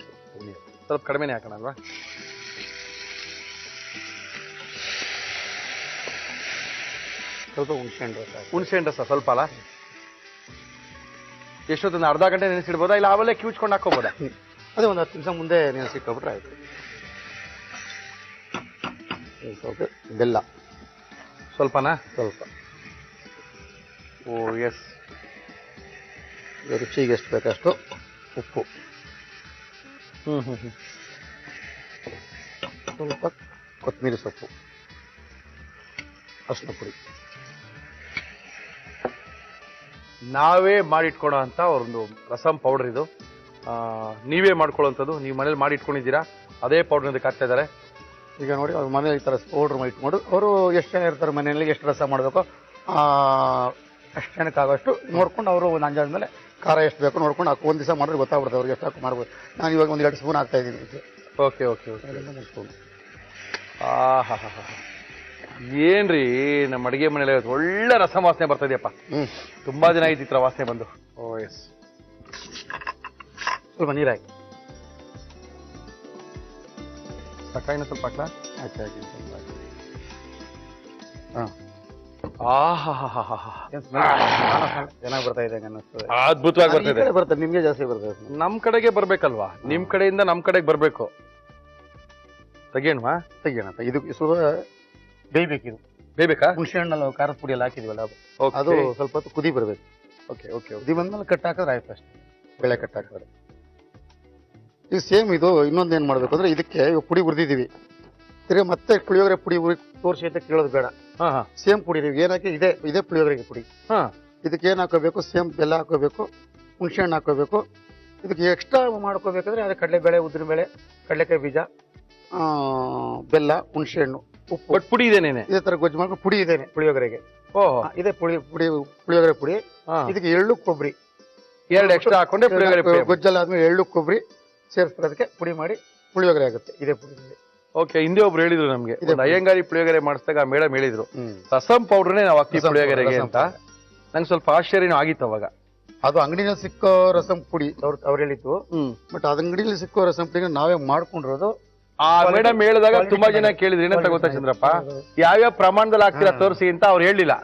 ಸ್ವಲ್ಪ ಕಡಿಮೆನೆ ಹಾಕೋಣ ಅಲ್ವಾ? ಸ್ವಲ್ಪ ಹುಣಸೆ ಹಣ್ಣು ರಸ ಸ್ವಲ್ಪ ಅಲ್ಲ? ಎಷ್ಟೊತ್ತೊಂದು ಅರ್ಧ ಗಂಟೆ ನೆನೆಸಿಡ್ಬೋದಾ, ಇಲ್ಲ ಆಮೇಲೆ ಕಿವುಚ್ಕೊಂಡು ಹಾಕೋಬೋದಾ? ಅದೇ ಒಂದು 10 ನಿಮಿಷ ಮುಂದೆ ನೆನೆಸಿಟ್ಕೊಬಿಟ್ರೆ ಆಯ್ತು. ಸ್ವಲ್ಪ ಬೆಲ್ಲ ಸ್ವಲ್ಪನಾ? ಸ್ವಲ್ಪ. ಓ ಎಸ್. ರುಚಿಗೆ ಎಷ್ಟು ಬೇಕಷ್ಟು ಉಪ್ಪು, ಸ್ವಲ್ಪ ಕೊತ್ತಂಬರಿ ಸೊಪ್ಪು, ಅರಿಶಿನ ಪುಡಿ. ನಾವೇ ಮಾಡಿಟ್ಕೊಳೋ ಅಂತ ಒಂದು ರಸಂ ಪೌಡರ್ ಇದು. ನೀವೇ ಮಾಡ್ಕೊಳ್ಳೋಂಥದ್ದು. ನೀವು ಮನೇಲಿ ಮಾಡಿ ಇಟ್ಕೊಂಡಿದ್ದೀರಾ, ಅದೇ ಪೌಡರ್ ಇದಕ್ಕೆ ಹಾಕ್ತಾ ಇದ್ದಾರೆ. ಈಗ ನೋಡಿ ಅವ್ರ ಮನೇಲಿ ಈ ಥರ ಪೌಡ್ರ್ ಇಟ್ಕೊಂಡು ಅವರು ಎಷ್ಟು ಜನ ಇರ್ತಾರೆ ಮನೆಯಲ್ಲಿ ಎಷ್ಟು ರಸ ಮಾಡಬೇಕೋ ಅಷ್ಟು ಜನಕ್ಕಾಗೋಷ್ಟು ನೋಡ್ಕೊಂಡು ಅವರು ಒಂದು ಅಂದಾಜ್ ಮೇಲೆ ಖಾರ ಎಷ್ಟು ಬೇಕು ನೋಡ್ಕೊಂಡು ಒಂದು ದಿವಸ ಮಾಡಿದ್ರೆ ಗೊತ್ತಾಗ್ಬಿಡುತ್ತೆ ಅವ್ರಿಗೆ ಎಷ್ಟು ಹಾಕಿ ಮಾಡ್ಬೋದು. ನಾನು ಇವಾಗ ಒಂದು 2 ಸ್ಪೂನ್ ಹಾಕ್ತಾ ಇದ್ದೀನಿ. Okay okay okay. ಹಾ ಏನ್ರಿ ನಮ್ಮ ಅಡಿಗೆ ಮನೇಲಿ ಒಳ್ಳೆ ರಸ ವಾಸನೆ ಬರ್ತಾ ಇದೆಯಪ್ಪ. ತುಂಬಾ ದಿನ ಆಯ್ತು ಈ ತರ ವಾಸನೆ ಬಂದು. ಓ ಎಸ್. ಸ್ವಲ್ಪ ನೀರು ಹಾಕಿ ಸಕಾಯಿನ ಸ್ವಲ್ಪ ಹಾಕ್ಲಾ? ಹಾಕಿ ಚೆನ್ನಾಗಿ ಬರ್ತಾ ಇದೆ ಅನ್ನಿಸ್ತದೆ. ಅದ್ಭುತವಾಗಿ ಬರ್ತಿದೆ. ಬರ್ತದೆ ನಿಮ್ಗೆ ಜಾಸ್ತಿ ಬರ್ತದೆ. ನಮ್ ಕಡೆಗೆ ಬರ್ಬೇಕಲ್ವಾ, ನಿಮ್ ಕಡೆಯಿಂದ ನಮ್ ಕಡೆಗೆ ಬರ್ಬೇಕು. ತೆಗಿಯಣ್ವಾ? ತೆಗಿಯೋಣ. ಇದು ಸ್ವಲ್ಪ ಬೇಯ್ಬೇಕು. ಇದು ಬೇಯ್ಬೇಕಾ? ಹುಣಸೆ ಹಣ್ಣಲ್ಲಿ ಖಾರದ ಪುಡಿ ಎಲ್ಲ ಹಾಕಿದ್ವಲ್ಲ Okay. ಅದು ಸ್ವಲ್ಪ ಹೊತ್ತು ಕುದಿ ಬರ್ಬೇಕು. Okay okay. ಕುದಿ ಬಂದ್ಮೇಲೆ ಕಟ್ ಹಾಕಿದ್ರೆ ಆಯ್ತು ಅಷ್ಟೇ. ಬೇಳೆ ಕಟ್ ಹಾಕಿದ್ರೆ ಈಗ ಸೇಮ್ ಇದು. ಇನ್ನೊಂದು ಏನ್ ಮಾಡ್ಬೇಕು ಅಂದ್ರೆ ಇದಕ್ಕೆ ಪುಡಿ ಹುರಿದಿದೀವಿ, ತಿರ್ಗಿ ಮತ್ತೆ ಪುಳಿಯೋಗರೆ ಪುಡಿ ತೋರಿಸಿ ಅಂತ ಕೇಳೋದು ಬೇಡ. ಸೇಮ್ ಪುಡಿ ನೀವು ಏನಕ್ಕೆ ಇದೇ ಪುಳಿಯೋಗರೆಗೆ ಪುಡಿ. ಇದಕ್ಕೆ ಏನ್ ಹಾಕೋಬೇಕು? ಸೇಮ್ ಬೆಲ್ಲ ಹಾಕೋಬೇಕು, ಹುಣಸೆ ಹಣ್ಣು ಹಾಕೋಬೇಕು. ಇದಕ್ಕೆ ಎಕ್ಸ್ಟ್ರಾ ಮಾಡ್ಕೋಬೇಕಂದ್ರೆ ಅದೇ ಕಡಲೆಬೇಳೆ, ಉದ್ದಿನಬೇಳೆ, ಕಡಲೆಕಾಯಿ ಬೀಜ, ಬೆಲ್ಲ, ಹುಣಸೆ ಹಣ್ಣು, ಉಪ್ಪು. ಬಟ್ ಪುಡಿ ಇದೇನೇನೆ ಇದೇ ತರ ಗೊಜ್ಜು ಮಾಡ್ಕೊಂಡು ಪುಡಿ ಇದೇನೆ ಪುಳಿಯೋಗರೆಗೆ. ಓಹ್, ಇದೇ ಪುಳಿಯೋಗರೆ ಪುಡಿ. ಇದಕ್ಕೆ ಎಳ್ಳು ಕೊಬ್ಬರಿ 2 ಎಕ್ಸ್ಟ್ರಾ ಹಾಕೊಂಡೆ ಪುಳಿಯೋಗರೆ ಗೊಜ್ಜಲ್ಲ ಆದ್ಮೇಲೆ ಎಳ್ಳು ಕೊಬ್ಬರಿ ಸೇರಿಸ್ಕೊಳ್ಳೋದಕ್ಕೆ ಪುಡಿ ಮಾಡಿ ಪುಳಿಯೋಗರೆ ಆಗುತ್ತೆ ಇದೇ ಪುಡಿ. ಓಕೆ. ಹಿಂದೆ ಒಬ್ರು ಹೇಳಿದ್ರು ನಮ್ಗೆ, ಅಯ್ಯಂಗಾರಿ ಪುಳಿಯೋಗರೆ ಮಾಡಿಸಿದಾಗ ಮೇಡಮ್ ಹೇಳಿದ್ರು ರಸಂ ಪೌಡರ್ನೇ ನಾವು ಹಾಕ್ತೀವಿ ಪುಳಿಯೋಗರೆಗೆ ಅಂತ. ನಂಗೆ ಸ್ವಲ್ಪ ಆಶ್ಚರ್ಯನೂ ಆಗಿತ್ತು ಅವಾಗ. ಅದು ಅಂಗಡಿನಲ್ಲಿ ಸಿಕ್ಕೋ ರಸಂ ಪುಡಿ ಅವ್ರು ಹೇಳಿತ್ತು. ಬಟ್ ಅದು ಅಂಗಡಿಯಲ್ಲಿ ಸಿಕ್ಕೋ ರಸಂ ಪುಡಿನ ನಾವೇ ಮಾಡ್ಕೊಂಡಿರೋದು. ಆ ಮೇಡಮ್ ಹೇಳಿದಾಗ ತುಂಬಾ ಜನ ಕೇಳಿದ್ರು ಏನಂತ ಗೊತ್ತಾ ಚಂದ್ರಪ್ಪ, ಯಾವ್ಯಾವ ಪ್ರಮಾಣದಲ್ಲಿ ಹಾಕ್ತೀರಾ ತೋರಿಸಿ ಅಂತ ಅವ್ರು ಹೇಳಿಲ್ಲ.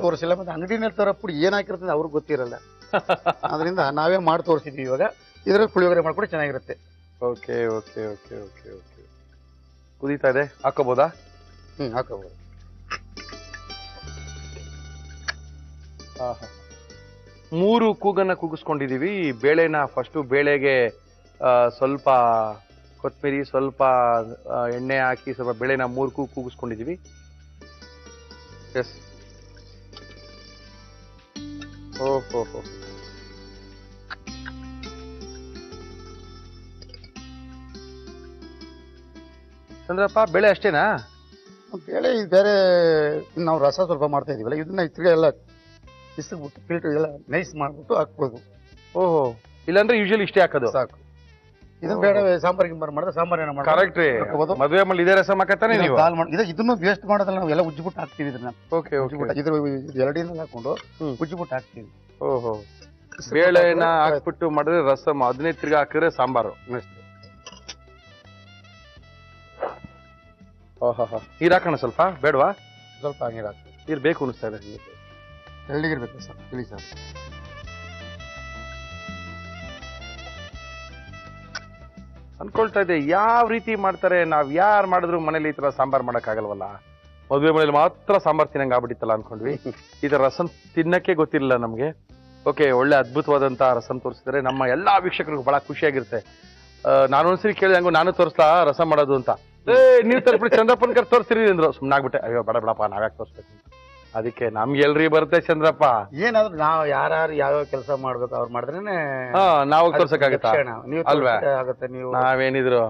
ತೋರಿಸಿಲ್ಲ. ಮತ್ತೆ ಅಂಗಡಿನಲ್ಲಿ ತರ ಪುಡಿ ಏನ್ ಹಾಕಿರ್ತದೆ ಅವ್ರಿಗೆ ಗೊತ್ತಿರಲ್ಲ. ಅದರಿಂದ ನಾವೇ ಮಾಡಿ ತೋರಿಸಿದ್ವಿ. ಇವಾಗ ಇದ್ರಲ್ಲಿ ಪುಳಿಯೋಗರೆ ಮಾಡ್ಕೊಂಡು ಚೆನ್ನಾಗಿರುತ್ತೆ. Okay okay okay okay okay. ಕುದೀತಾ ಇದೆ, ಹಾಕೋಬೋದಾ? ಹಾಕೋಬಹುದು. 3 ಕೂಗನ್ನ ಕೂಗಿಸ್ಕೊಂಡಿದೀವಿ. ಬೇಳೆನ ಫಸ್ಟ್ ಬೇಳೆಗೆ ಸ್ವಲ್ಪ ಕೊತ್ತಂಬರಿ, ಸ್ವಲ್ಪ ಎಣ್ಣೆ ಹಾಕಿ ಸ್ವಲ್ಪ ಬೇಳೆನ 3 ಕೂಗಿಸ್ಕೊಂಡಿದೀವಿ. ಎಸ್. ಓಹೋ. ಚಂದ್ರಪ್ಪ ಬೇಳೆ ಅಷ್ಟೇನಾ? ಬೇಳೆ ಬೇರೆ ನಾವು ರಸ ಸ್ವಲ್ಪ ಮಾಡ್ತಾ ಇದೀವಲ್ಲ, ಇದನ್ನ ಇತ್ತಿಗೆ ಎಲ್ಲ ಬಿಸಿಬಿಟ್ಟು ಫಿಲ್ಟರ್ ಎಲ್ಲ ನೈಸ್ ಮಾಡ್ಬಿಟ್ಟು ಹಾಕ್ಬೋದು. ಓಹೋ. ಇಲ್ಲಾಂದ್ರೆ ಯೂಶಲಿ ಇಷ್ಟೇ ಹಾಕೋದು ಸಾಕು. ಇದನ್ನ ಬೇಡ ಸಾಂಬಾರ್ ಗಿಂಬಾರ್ ಮಾಡಿದ್ರೆ ಸಾಂಬಾರ್ ಏನೋ ಮಾಡಿ ಕರೆಕ್ಟ್ ರೀ. ಮದುವೆ ಮೇಲೆ ಇದೇ ರಸಂ ಹಾಕತ್ತಾನೆ ನೀವು? ಇದನ್ನು ವೇಸ್ಟ್ ಮಾಡೋದಲ್ಲ, ನಾವು ಎಲ್ಲ ಉಜ್ಜಿಬಿಟ್ಟು ಹಾಕ್ತೀವಿ. ಇದನ್ನ ಓಕೆ ಓಕೆ. ಇದ್ರ ಎರಡಿನಲ್ಲಿ ಹಾಕೊಂಡು ಉಜ್ಜಿಬಿಟ್ಟು ಹಾಕ್ತೀವಿ. ಓಹೋ. ಬೇಳೆನ ಹಾಕ್ಬಿಟ್ಟು ಮಾಡಿದ್ರೆ ರಸಂ, ಅದನ್ನೇ ತಿರ್ಗಿ ಹಾಕಿದ್ರೆ ಸಾಂಬಾರು. ಓಹೋ. ನೀರ್ ಹಾಕೋಣ ಸ್ವಲ್ಪ? ಬೇಡವಾ? ಸ್ವಲ್ಪ ನೀರು ಹಾಕಿ. ನೀರ್ ಬೇಕು ಅನಿಸ್ತಾ ಇದೆ. ಎಳ್ಳಿಗಿರ್ಬೇಕು ಸರ್, ತಿಳಿ ಸರ್. ಅನ್ಕೊಳ್ತಾ ಇದ್ದೆ ಯಾವ ರೀತಿ ಮಾಡ್ತಾರೆ, ನಾವ್ ಯಾರು ಮಾಡಿದ್ರು ಮನೇಲಿ ಈ ತರ ಸಾಂಬಾರ್ ಮಾಡಕ್ ಆಗಲ್ವಲ್ಲ, ಮದುವೆ ಮನೇಲಿ ಮಾತ್ರ ಸಾಂಬಾರ್ ತಿನ್ನಂಗ್ ಆಗ್ಬಿಟ್ಟಿತ್ತಲ್ಲ ಅನ್ಕೊಂಡ್ವಿ. ಈ ತರ ರಸಂ ತಿನ್ನಕ್ಕೆ ಗೊತ್ತಿರಲಿಲ್ಲ ನಮ್ಗೆ. ಓಕೆ, ಒಳ್ಳೆ ಅದ್ಭುತವಾದಂತ ರಸಂ ತೋರಿಸಿದ್ರೆ ನಮ್ಮ ಎಲ್ಲಾ ವೀಕ್ಷಕರಿಗೂ ಬಹಳ ಖುಷಿಯಾಗಿರುತ್ತೆ. ನಾನು ಒಂದ್ಸರಿ ಕೇಳಿದೆ, ಹಂಗು ನಾನು ತೋರಿಸ್ಲಾ ರಸಂ ಮಾಡೋದು ಅಂತ. ನೀವ್ ತರ್ಬಿಡಿ ಚಂದ್ರಪ್ಪನ್ ಕರ್ ತೋರಿಸ್ತೀರಿ ಅಂದ್ರು. ಸುಮ್ನಾಗ್ಬಿಟ್ಟೆ, ಅಯ್ಯೋ ಬೇಡ ಬೇಡಪ್ಪ ನಾವ್ಯಾಕೆ ತೋರಿಸ್ಬೇಕು ಅಂತ. ಅದಕ್ಕೆ ನಮ್ಗೆ ಎಲ್ರಿ ಬರುತ್ತೆ ಚಂದ್ರಪ್ಪ. ಏನಾದ್ರು ನಾವು ಯಾರ್ಯಾರು ಯಾವ್ಯಾವ ಕೆಲಸ ಮಾಡ್ಬೇಕು ಅವ್ರು ಮಾಡಿದ್ರೇನೆ ನಾವು ತೋರ್ಸಕ್ಕಾಗತ್ತಾ? ಅಲ್ವಾ? ಆಗುತ್ತೆ. ನೀವು ನಾವೇನಿದ್ರು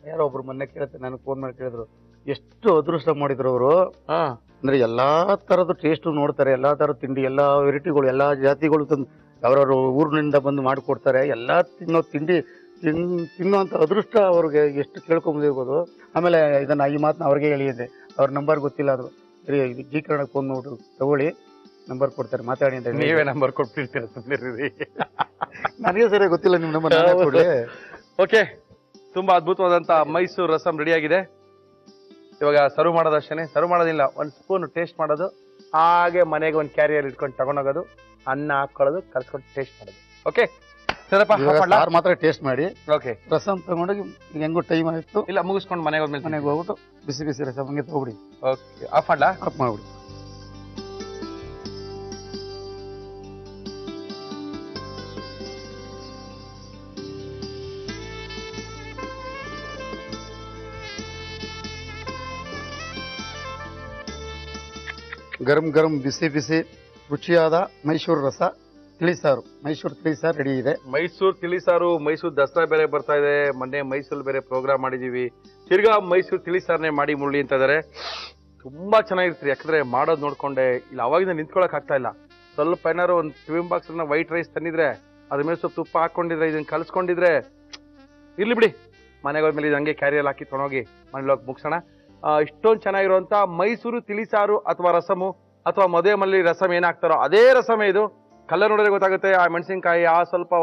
ಯಾರೋ ಒಬ್ರು ಮೊನ್ನೆ ಕೇಳುತ್ತೆ, ನನಗೆ ಫೋನ್ ಮಾಡಿ ಕೇಳಿದ್ರು, ಎಷ್ಟು ಅದೃಷ್ಟ ಮಾಡಿದ್ರು ಅವರು. ಅಂದ್ರೆ ಎಲ್ಲಾ ತರದ ಟೇಸ್ಟ್ ನೋಡ್ತಾರೆ, ಎಲ್ಲಾ ತರದ ತಿಂಡಿ, ಎಲ್ಲಾ ವೆರೈಟಿಗಳು, ಎಲ್ಲಾ ಜಾತಿಗಳು ತಂದು ಅವ್ರವ್ರ ಊರಿನಿಂದ ಬಂದು ಮಾಡಿಕೊಡ್ತಾರೆ. ಎಲ್ಲಾ ತಿನ್ನೋ ತಿಂಡಿ ತಿನ್ನುವಂತ ಅದೃಷ್ಟ ಅವ್ರಿಗೆ ಎಷ್ಟು ಕೇಳ್ಕೊಂಬಂದಿರ್ಬೋದು. ಆಮೇಲೆ ಇದನ್ನ ಈ ಮಾತನ್ನ ಅವ್ರಿಗೆ ಹೇಳಿದ್ದೆ, ಅವ್ರ ನಂಬರ್ ಗೊತ್ತಿಲ್ಲ, ಅದು ಸರಿ ಜಿ ಕನ್ನಡ ಫೋನ್ ನೋಡು ತಗೊಳ್ಳಿ, ನಂಬರ್ ಕೊಡ್ತಾರೆ, ಮಾತಾಡಿ ಅಂತ. ನೀವೇ ನಂಬರ್ ಕೊಟ್ಬಿಡ್ತೀರ, ಸುಮ್ಮನೆ. ನನಗೆ ಸರಿಯಾಗಿ ಗೊತ್ತಿಲ್ಲ ನಿಮ್ ನಂಬರ್. ಓಕೆ, ತುಂಬಾ ಅದ್ಭುತವಾದಂತ ಮೈಸೂರು ರಸಂ ರೆಡಿ ಆಗಿದೆ. ಇವಾಗ ಸರ್ವ್ ಮಾಡೋದಷ್ಟೇನೆ, ಸರ್ವ್ ಮಾಡೋದಿಲ್ಲ, 1 ಸ್ಪೂನ್ ಟೇಸ್ಟ್ ಮಾಡೋದು, ಹಾಗೆ ಮನೆಗೆ ಒಂದು ಕ್ಯಾರಿಯರ್ ಇಟ್ಕೊಂಡು ತಗೊಂಡೋಗೋದು, ಅನ್ನ ಹಾಕೊಳ್ಳೋದು, ಕಲ್ಸ್ಕೊಂಡು ಟೇಸ್ಟ್ ಮಾಡೋದು. ಓಕೆ ಸಾರ್ ಮಾತ್ರ ಟೇಸ್ಟ್ ಮಾಡಿ. ಓಕೆ, ರಸಂ ತಗೊಂಡೋಗಿ ಹೆಂಗೋ ಟೈಮ್ ಆಯ್ತು, ಇಲ್ಲ ಮುಗಿಸ್ಕೊಂಡು ಮನೆಗೆ ಹೋದ್ಮೇಲೆ ಮನೆಗೆ ಹೋಗ್ಬಿಟ್ಟು ಬಿಸಿ ಬಿಸಿ ರಸಂ ಹಂಗೆ ತಗೊಬಿಡಿ. ಓಕೆ, ಆಫ್ ಮಾಡ್ಲಾ? ಆಫ್ ಮಾಡ್ಬಿಡಿ. ಗರಂ ಗರಂ ಬಿಸಿ ಬಿಸಿ ರುಚಿಯಾದ ಮೈಸೂರು ರಸ ತಿಳಿಸಾರು, ಮೈಸೂರು ತಿಳಿಸಾರು ರೆಡಿ ಇದೆ. ಮೈಸೂರು ತಿಳಿಸಾರು, ಮೈಸೂರು ದಸರಾ ಬೇರೆ ಬರ್ತಾ ಇದೆ. ಮೊನ್ನೆ ಮೈಸೂರು ಬೇರೆ ಪ್ರೋಗ್ರಾಮ್ ಮಾಡಿದೀವಿ. ತಿರ್ಗಾ ಮೈಸೂರು ತಿಳಿಸಾರನೆ ಮಾಡಿ ಮುರಳಿ ಅಂತ ಇದಾರೆ. ತುಂಬಾ ಚೆನ್ನಾಗಿರ್ತೀರಿ, ಯಾಕಂದ್ರೆ ಮಾಡೋದು ನೋಡ್ಕೊಂಡೆ ಇಲ್ಲ ಅವಾಗಿಂದ ನಿಂತ್ಕೊಳಕ್ ಆಗ್ತಾ ಇಲ್ಲ. ಸ್ವಲ್ಪ ಏನಾರು ಒಂದು ಟಿಫಿನ್ ಬಾಕ್ಸ್ ವೈಟ್ ರೈಸ್ ತಂದಿದ್ರೆ ಅದ್ರ ಮೇಲೆ ಸ್ವಲ್ಪ ತುಪ್ಪ ಹಾಕೊಂಡಿದ್ರೆ ಇದನ್ನ ಕಲ್ಸ್ಕೊಂಡಿದ್ರೆ ಇರ್ಲಿ ಬಿಡಿ, ಮನೆಗೆ ಹೋದ್ಮೇಲೆ ಹಂಗೆ ಕ್ಯಾರಿಯಲ್ಲಿ ಹಾಕಿ ತೊಗೊಂಡೋಗಿ ಮನೇಲಿ ಹೋಗಿ ಮುಗಿಸೋಣ. ಇಷ್ಟೊಂದು ಚೆನ್ನಾಗಿರುವಂತ ಮೈಸೂರು ತಿಳಿಸಾರು ಅಥವಾ ರಸಮು ಅಥವಾ ಮದುವೆ ಮಲ್ಲಿ ರಸಮ್ ಏನಾಗ್ತಾರೋ ಅದೇ ರಸಮೇ ಇದು. ಕಲರ್ ನೋಡಿದ್ರೆ ಗೊತ್ತಾಗುತ್ತೆ, ಆ ಮೆಣಸಿನಕಾಯಿ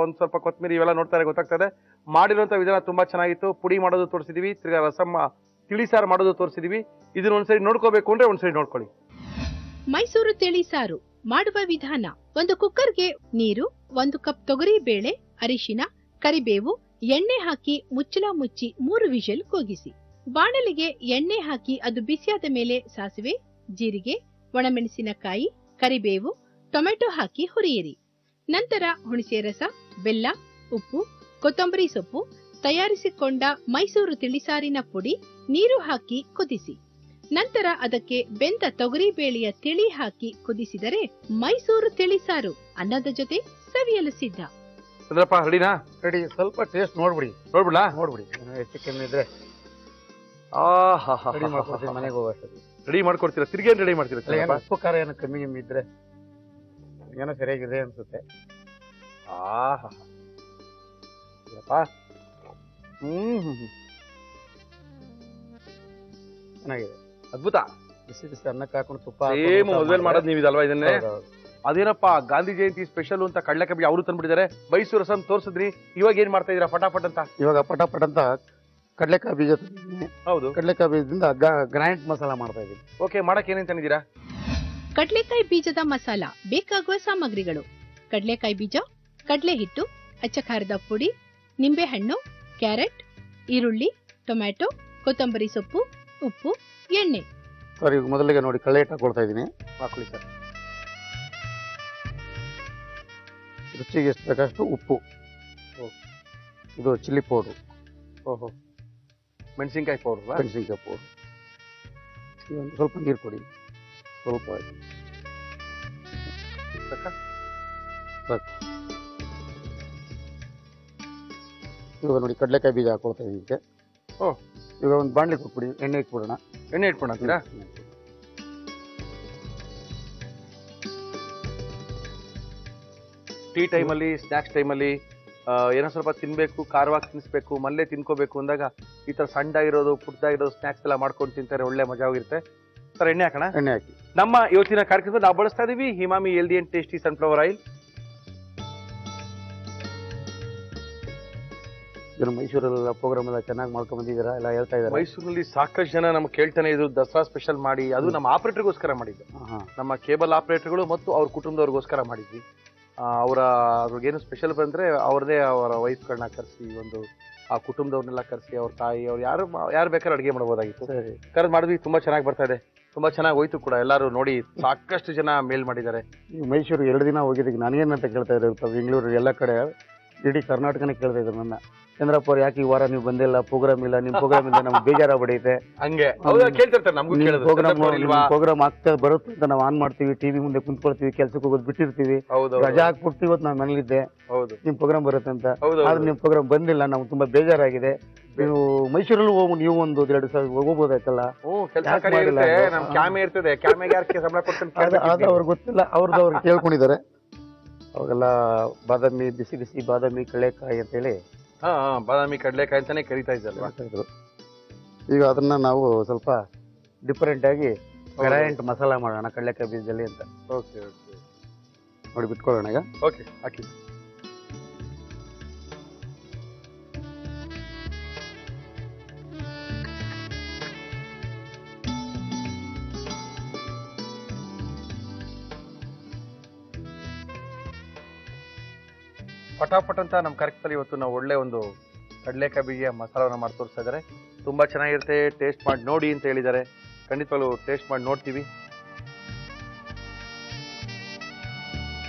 ಒಂದ್ ಸ್ವಲ್ಪ ಕೊತ್ತಂಬರಿ ಇವೆಲ್ಲ ನೋಡ್ತಾರೆ ಗೊತ್ತಾಗ್ತದೆ. ಮಾಡಿರುವಂತ ವಿಧಾನ ತುಂಬಾ ಚೆನ್ನಾಗಿತ್ತು. ಪುಡಿ ಮಾಡೋದು ತೋರಿಸಿದೀವಿ, ತಿರ್ಗಾ ರಸಮ್ ತಿಳಿಸಾರು ಮಾಡೋದು ತೋರಿಸಿದೀವಿ. ಇದನ್ನ ಒಂದ್ಸರಿ ನೋಡ್ಕೋಬೇಕು ಅಂದ್ರೆ ಒಂದ್ಸರಿ ನೋಡ್ಕೊಳ್ಳಿ. ಮೈಸೂರು ತಿಳಿಸಾರು ಮಾಡುವ ವಿಧಾನ: ಒಂದು ಕುಕ್ಕರ್ಗೆ ನೀರು, 1 ಕಪ್ ತೊಗರಿ ಬೇಳೆ, ಅರಿಶಿನ, ಕರಿಬೇವು, ಎಣ್ಣೆ ಹಾಕಿ ಮುಚ್ಚಳ ಮುಚ್ಚಿ 3 ವಿಷಲ್ ಕೂಗಿಸಿ. ಬಾಣಲಿಗೆ ಎಣ್ಣೆ ಹಾಕಿ ಅದು ಬಿಸಿಯಾದ ಮೇಲೆ ಸಾಸಿವೆ, ಜೀರಿಗೆ, ಒಣಮೆಣಸಿನಕಾಯಿ, ಕರಿಬೇವು, ಟೊಮೆಟೊ ಹಾಕಿ ಹುರಿಯಿರಿ. ನಂತರ ಹುಣಸೆ ರಸ, ಬೆಲ್ಲ, ಉಪ್ಪು, ಕೊತ್ತಂಬರಿ ಸೊಪ್ಪು, ತಯಾರಿಸಿಕೊಂಡ ಮೈಸೂರು ತಿಳಿಸಾರಿನ ಪುಡಿ, ನೀರು ಹಾಕಿ ಕುದಿಸಿ. ನಂತರ ಅದಕ್ಕೆ ಬೆಂದ ತೊಗರಿ ಬೇಳೆಯ ತಿಳಿ ಹಾಕಿ ಕುದಿಸಿದರೆ ಮೈಸೂರು ತಿಳಿಸಾರು ಅನ್ನದ ಜೊತೆ ಸವಿಯಲು ಸಿದ್ಧ. ಚಂದ್ರಪ್ಪ ರೆಡಿನಾ? ರೆಡಿ. ಸ್ವಲ್ಪ ಟೇಸ್ಟ್ ನೋಡ್ಬಿಡಿ ನೋಡ್ಬಿಡಿ ಹೆಚ್ಚು ಕಮ್ಮಿ ಇದ್ರೆ ರೆಡಿ ಮಾಡ್ಕೊಡ್ತೀನಿ ಮನೆಗೆ ಹೋಗೋಷ್ಟೊತ್ತಿಗೆ. ರೆಡಿ ಮಾಡ್ಕೊಡ್ತೀರಾ? ತಿರ್ಗೇನ್ ರೆಡಿ ಮಾಡ್ತೀರಾ? ಏನೋ ಉಪ್ಪು ಖಾರ ಏನೋ ಕಮ್ಮಿ ಇದ್ರೆ ಏನೋ ಸರಿಯಾಗಿದೆ ಅನ್ಸುತ್ತೆ. ಚೆನ್ನಾಗಿದೆ, ಅದ್ಭುತ. ಬಿಸಿ ಬಿಸಿ ಅನ್ನಕ್ಕೆ ಹಾಕೊಂಡು ತುಪ್ಪ ಸೇಮ್ ಮದುವೆ ಮಾಡೋದು ನೀವು ಇದಲ್ವಾ ಇದನ್ನೇ? ಅದೇನಪ್ಪ ಗಾಂಧಿ ಜಯಂತಿ ಸ್ಪೆಷಲ್ ಅಂತ ಕಡ್ಲೆಕಾಯಿ ಅವರು ತಂದ್ಬಿಟ್ಟಿದ್ದಾರೆ. ಮೈಸೂರು ರಸಂ ತೋರಿಸಿದ್ರಿ, ಇವಾಗ ಏನ್ ಮಾಡ್ತಾ ಇದೀರಾ ಫಟಾಫಟ್ ಅಂತ? ಇವಾಗ ಪಟಾಪಟ್ ಅಂತ ಕಡ್ಲೆಕಾಯಿ ಬೀಜ ತಂದಿದ್ದೀನಿ. ಹೌದು, ಕಡ್ಲೆಕಾಯಿ ಬೀಜದಿಂದ ಗ್ರೈಂಡ್ ಮಸಾಲ ಮಾಡ್ತಾ ಇದ್ದೀನಿ. ಓಕೆ, ಮಾಡಕ್ ಏನೇನ್ ತಂದಿದ್ದೀರಾ? ಕಡ್ಲೆಕಾಯಿ ಬೀಜದ ಮಸಾಲ. ಬೇಕಾಗುವ ಸಾಮಗ್ರಿಗಳು: ಕಡ್ಲೆಕಾಯಿ ಬೀಜ, ಕಡ್ಲೆ ಹಿಟ್ಟು, ಅಚ್ಚ ಖಾರದ ಪುಡಿ, ನಿಂಬೆಹಣ್ಣು, ಕ್ಯಾರೆಟ್, ಈರುಳ್ಳಿ, ಟೊಮ್ಯಾಟೊ, ಕೊತ್ತಂಬರಿ ಸೊಪ್ಪು, ಉಪ್ಪು, ಎಣ್ಣೆ. ಸರ್, ಈಗ ಮೊದಲಿಗೆ ನೋಡಿ ಕಳ್ಳೆ ಹಿಟ್ಟು ಹಾಕೊಳ್ತಾ ಇದ್ದೀನಿ. ಹಾಕೊಳ್ಳಿ ಸರ್. ರುಚಿಗೆ ಎಷ್ಟು ಬೇಕಷ್ಟು ಉಪ್ಪು. ಇದು ಚಿಲ್ಲಿ ಪೌಡ್ರು. ಓಹೋ, ಮೆಣಸಿನ್ಕಾಯಿ ಪೌಡ್ರ್. ಮೆಣಸಿನ್ಕಾಯಿ ಪೌಡ್ರು. ಒಂದು ಸ್ವಲ್ಪ ನೀರು ಕೊಡಿ, ಸ್ವಲ್ಪ ಇವಾಗ ನೋಡಿ ಕಡ್ಲೆಕಾಯಿ ಬೀಜ ಹಾಕೊಳ್ತಾ ಇದ್ದೀನಿ ಇದಕ್ಕೆ. ಇವಾಗ ಒಂದು ಬಾಣಲಿ ಕೊಟ್ಬಿಡಿ, ಎಣ್ಣೆ ಇಟ್ಬಿಡೋಣ. ಎಣ್ಣೆ ಇಟ್ಬಿಡ್ತೀರಾ? ಟೀ ಟೈಮಲ್ಲಿ, ಸ್ನಾಕ್ಸ್ ಟೈಮಲ್ಲಿ ಏನೋ ಸ್ವಲ್ಪ ತಿನ್ಬೇಕು, ಖಾರವಾಗಿ ತಿನ್ನಿಸ್ಬೇಕು, ಮಲ್ಲೆ ತಿನ್ಕೋಬೇಕು ಅಂದಾಗ ಈ ತರ ಸಣ್ಣದಾಗಿರೋದು ಪುಟ್ಟದಾಗಿರೋದು ಸ್ನಾಕ್ಸ್ ಎಲ್ಲ ಮಾಡ್ಕೊಂಡು ತಿಂತಾರೆ, ಒಳ್ಳೆ ಮಜವಾಗಿರುತ್ತೆ. ಸರ್, ಎಣ್ಣೆ ಹಾಕೋಣ? ಎಣ್ಣೆ ಹಾಕಿ. ನಮ್ಮ ಇವತ್ತಿನ ಕಾರ್ಯಕ್ರಮದಲ್ಲಿ ನಾವು ಬಳಸ್ತಾ ಇದೀವಿ Himami healthy and tasty sunflower oil. ಮೈಸೂರಲ್ಲ ಪ್ರೋಗ್ರಾಮ್ ಎಲ್ಲ ಚೆನ್ನಾಗಿ ಮಾಡ್ಕೊಂಡ್ ಬಂದಿದ್ದೀರಾ, ಎಲ್ಲ ಹೇಳ್ತಾ ಇದ್ದಾರೆ. ಮೈಸೂರಿನಲ್ಲಿ ಸಾಕಷ್ಟು ಜನ ನಮ್ಗೆ ಕೇಳ್ತಾನೆ ಇದ್ರು, ದಸರಾ ಸ್ಪೆಷಲ್ ಮಾಡಿ. ಅದು ನಮ್ಮ ಆಪರೇಟರ್ಗೋಸ್ಕರ ಮಾಡಿದ್ದು, ನಮ್ಮ ಕೇಬಲ್ ಆಪರೇಟರ್ಗಳು ಮತ್ತು ಅವ್ರ ಕುಟುಂಬದವ್ರಿಗೋಸ್ಕರ ಮಾಡಿದ್ವಿ. ಅವ್ರಿಗೇನು ಸ್ಪೆಷಲ್ ಬಂದ್ರೆ ಅವ್ರದೇ ಅವರ ವೈಫ್ಗಳನ್ನ ಕರೆಸಿ, ಒಂದು ಆ ಕುಟುಂಬದವ್ರನ್ನೆಲ್ಲ ಕರೆಸಿ, ಅವ್ರ ತಾಯಿ, ಅವ್ರು ಯಾರು ಬೇಕಾದ್ರೆ ಅಡುಗೆ ಮಾಡ್ಬೋದಾಗಿತ್ತು. ಕರೆದು ಮಾಡಿದ್ವಿ. ತುಂಬಾ ಚೆನ್ನಾಗಿ ಬರ್ತಾ ಇದೆ, ತುಂಬಾ ಚೆನ್ನಾಗಿ ಹೋಯ್ತು ಕೂಡ. ಎಲ್ಲರೂ ನೋಡಿ ಸಾಕಷ್ಟು ಜನ ಮೇಲ್ ಮಾಡಿದ್ದಾರೆ. ಮೈಸೂರು 2 ದಿನ ಹೋಗಿದ್ದಕ್ಕೆ ನನಗೇನಂತ ಕೇಳ್ತಾ ಇದ್ರು, ಬೆಂಗಳೂರು ಎಲ್ಲ ಕಡೆ ಇಡೀ ಕರ್ನಾಟಕನೇ ಕೇಳ್ತಾ ಇದ್ರು ನನ್ನ. ಚಂದ್ರಪ್ಪ ಅವ್ರು, ಯಾಕೆ ಈ ವಾರ ನೀವು ಬಂದಿಲ್ಲ, ಪ್ರೋಗ್ರಾಮ್ ಇಲ್ಲ, ನಿಮ್ ಪ್ರೋಗ್ರಾಮ್ ಇಂದ ನಮ್ಗೆ ಬೇಜಾರಾಗ್ಬಿಡೈತೆ. ಹಂಗೆ ಕೇಳ್ತಿರ್ತಾರೆ, ನಮ್ಗೂ ಪ್ರೋಗ್ರಾಮ್ ಆಗ್ತಾ ಬರುತ್ತೆ ಅಂತ ನಾವು ಆನ್ ಮಾಡ್ತೀವಿ, ಟಿವಿ ಮುಂದೆ ಕುಂತ್ಕೊಳ್ತೀವಿ, ಕೆಲ್ಸಕ್ಕೆ ಹೋಗೋದು ಬಿಟ್ಟಿರ್ತೀವಿ, ರಜಾ ಹಾಕ್ಬಿಟ್ಟು ಇವತ್ತು ನಾನು ಮನೇಲಿದ್ದೆ, ನಿಮ್ ಪ್ರೋಗ್ರಾಮ್ ಬರುತ್ತೆ ಅಂತ. ಆದ್ರೆ ನಿಮ್ ಪ್ರೋಗ್ರಾಮ್ ಬಂದಿಲ್ಲ, ನಮ್ಗೆ ತುಂಬಾ ಬೇಜಾರಾಗಿದೆ. ನೀವು ಮೈಸೂರಲ್ಲಿ ಹೋಗಿ ನೀವು ಒಂದು 2 ಸಾವಿರ ಹೋಗ್ಬೋದಾಯ್ತಲ್ಲ. ಅದು ಅವ್ರಿಗೆ ಗೊತ್ತಿಲ್ಲ, ಅವ್ರಿಗೆ ಕೇಳ್ಕೊಂಡಿದ್ದಾರೆ. ಅವಾಗೆಲ್ಲ ಬಾದಾಮಿ, ಬಿಸಿ ಬಿಸಿ ಬಾದಾಮಿ ಕಡಲೆಕಾಯಿ ಅಂತ ಹೇಳಿ, ಬಾದಾಮಿ ಕಡಲೆಕಾಯಿ ಅಂತಾನೆ ಕರೀತಾ ಇದ್ದಲ್ವಾ. ಈಗ ಅದನ್ನ ನಾವು ಸ್ವಲ್ಪ ಡಿಫರೆಂಟ್ ಆಗಿ ಗ್ರೈಂಡ್ ಮಸಾಲ ಮಾಡೋಣ ಕಡಲೆಕಾಯಿ ಬೀಜದಲ್ಲಿ ಅಂತ. ಓಕೆ, ನೋಡಿ ಬಿಟ್ಕೊಳ್ಳೋಣ ಈಗ. ಓಕೆ, ಹಾಕಿ. ಫಟಾಫಟ್ ಅಂತ ನಮ್ಮ ಕಾರ್ಯಕ್ರಮದಲ್ಲಿ ಇವತ್ತು ನಾವು ಒಳ್ಳೆ ಒಂದು ಕಡಲೆಕಾಯಿ ಬೀಜ ಮಸಾಲವನ್ನು ಮಾಡಿ ತೋರಿಸ್ತಾ ಇದ್ದಾರೆ. ತುಂಬಾ ಚೆನ್ನಾಗಿರುತ್ತೆ, ಟೇಸ್ಟ್ ಮಾಡಿ ನೋಡಿ ಅಂತ ಹೇಳಿದ್ದಾರೆ. ಖಂಡಿತವಾಗ್ಲೂ ಟೇಸ್ಟ್ ಮಾಡಿ ನೋಡ್ತೀವಿ.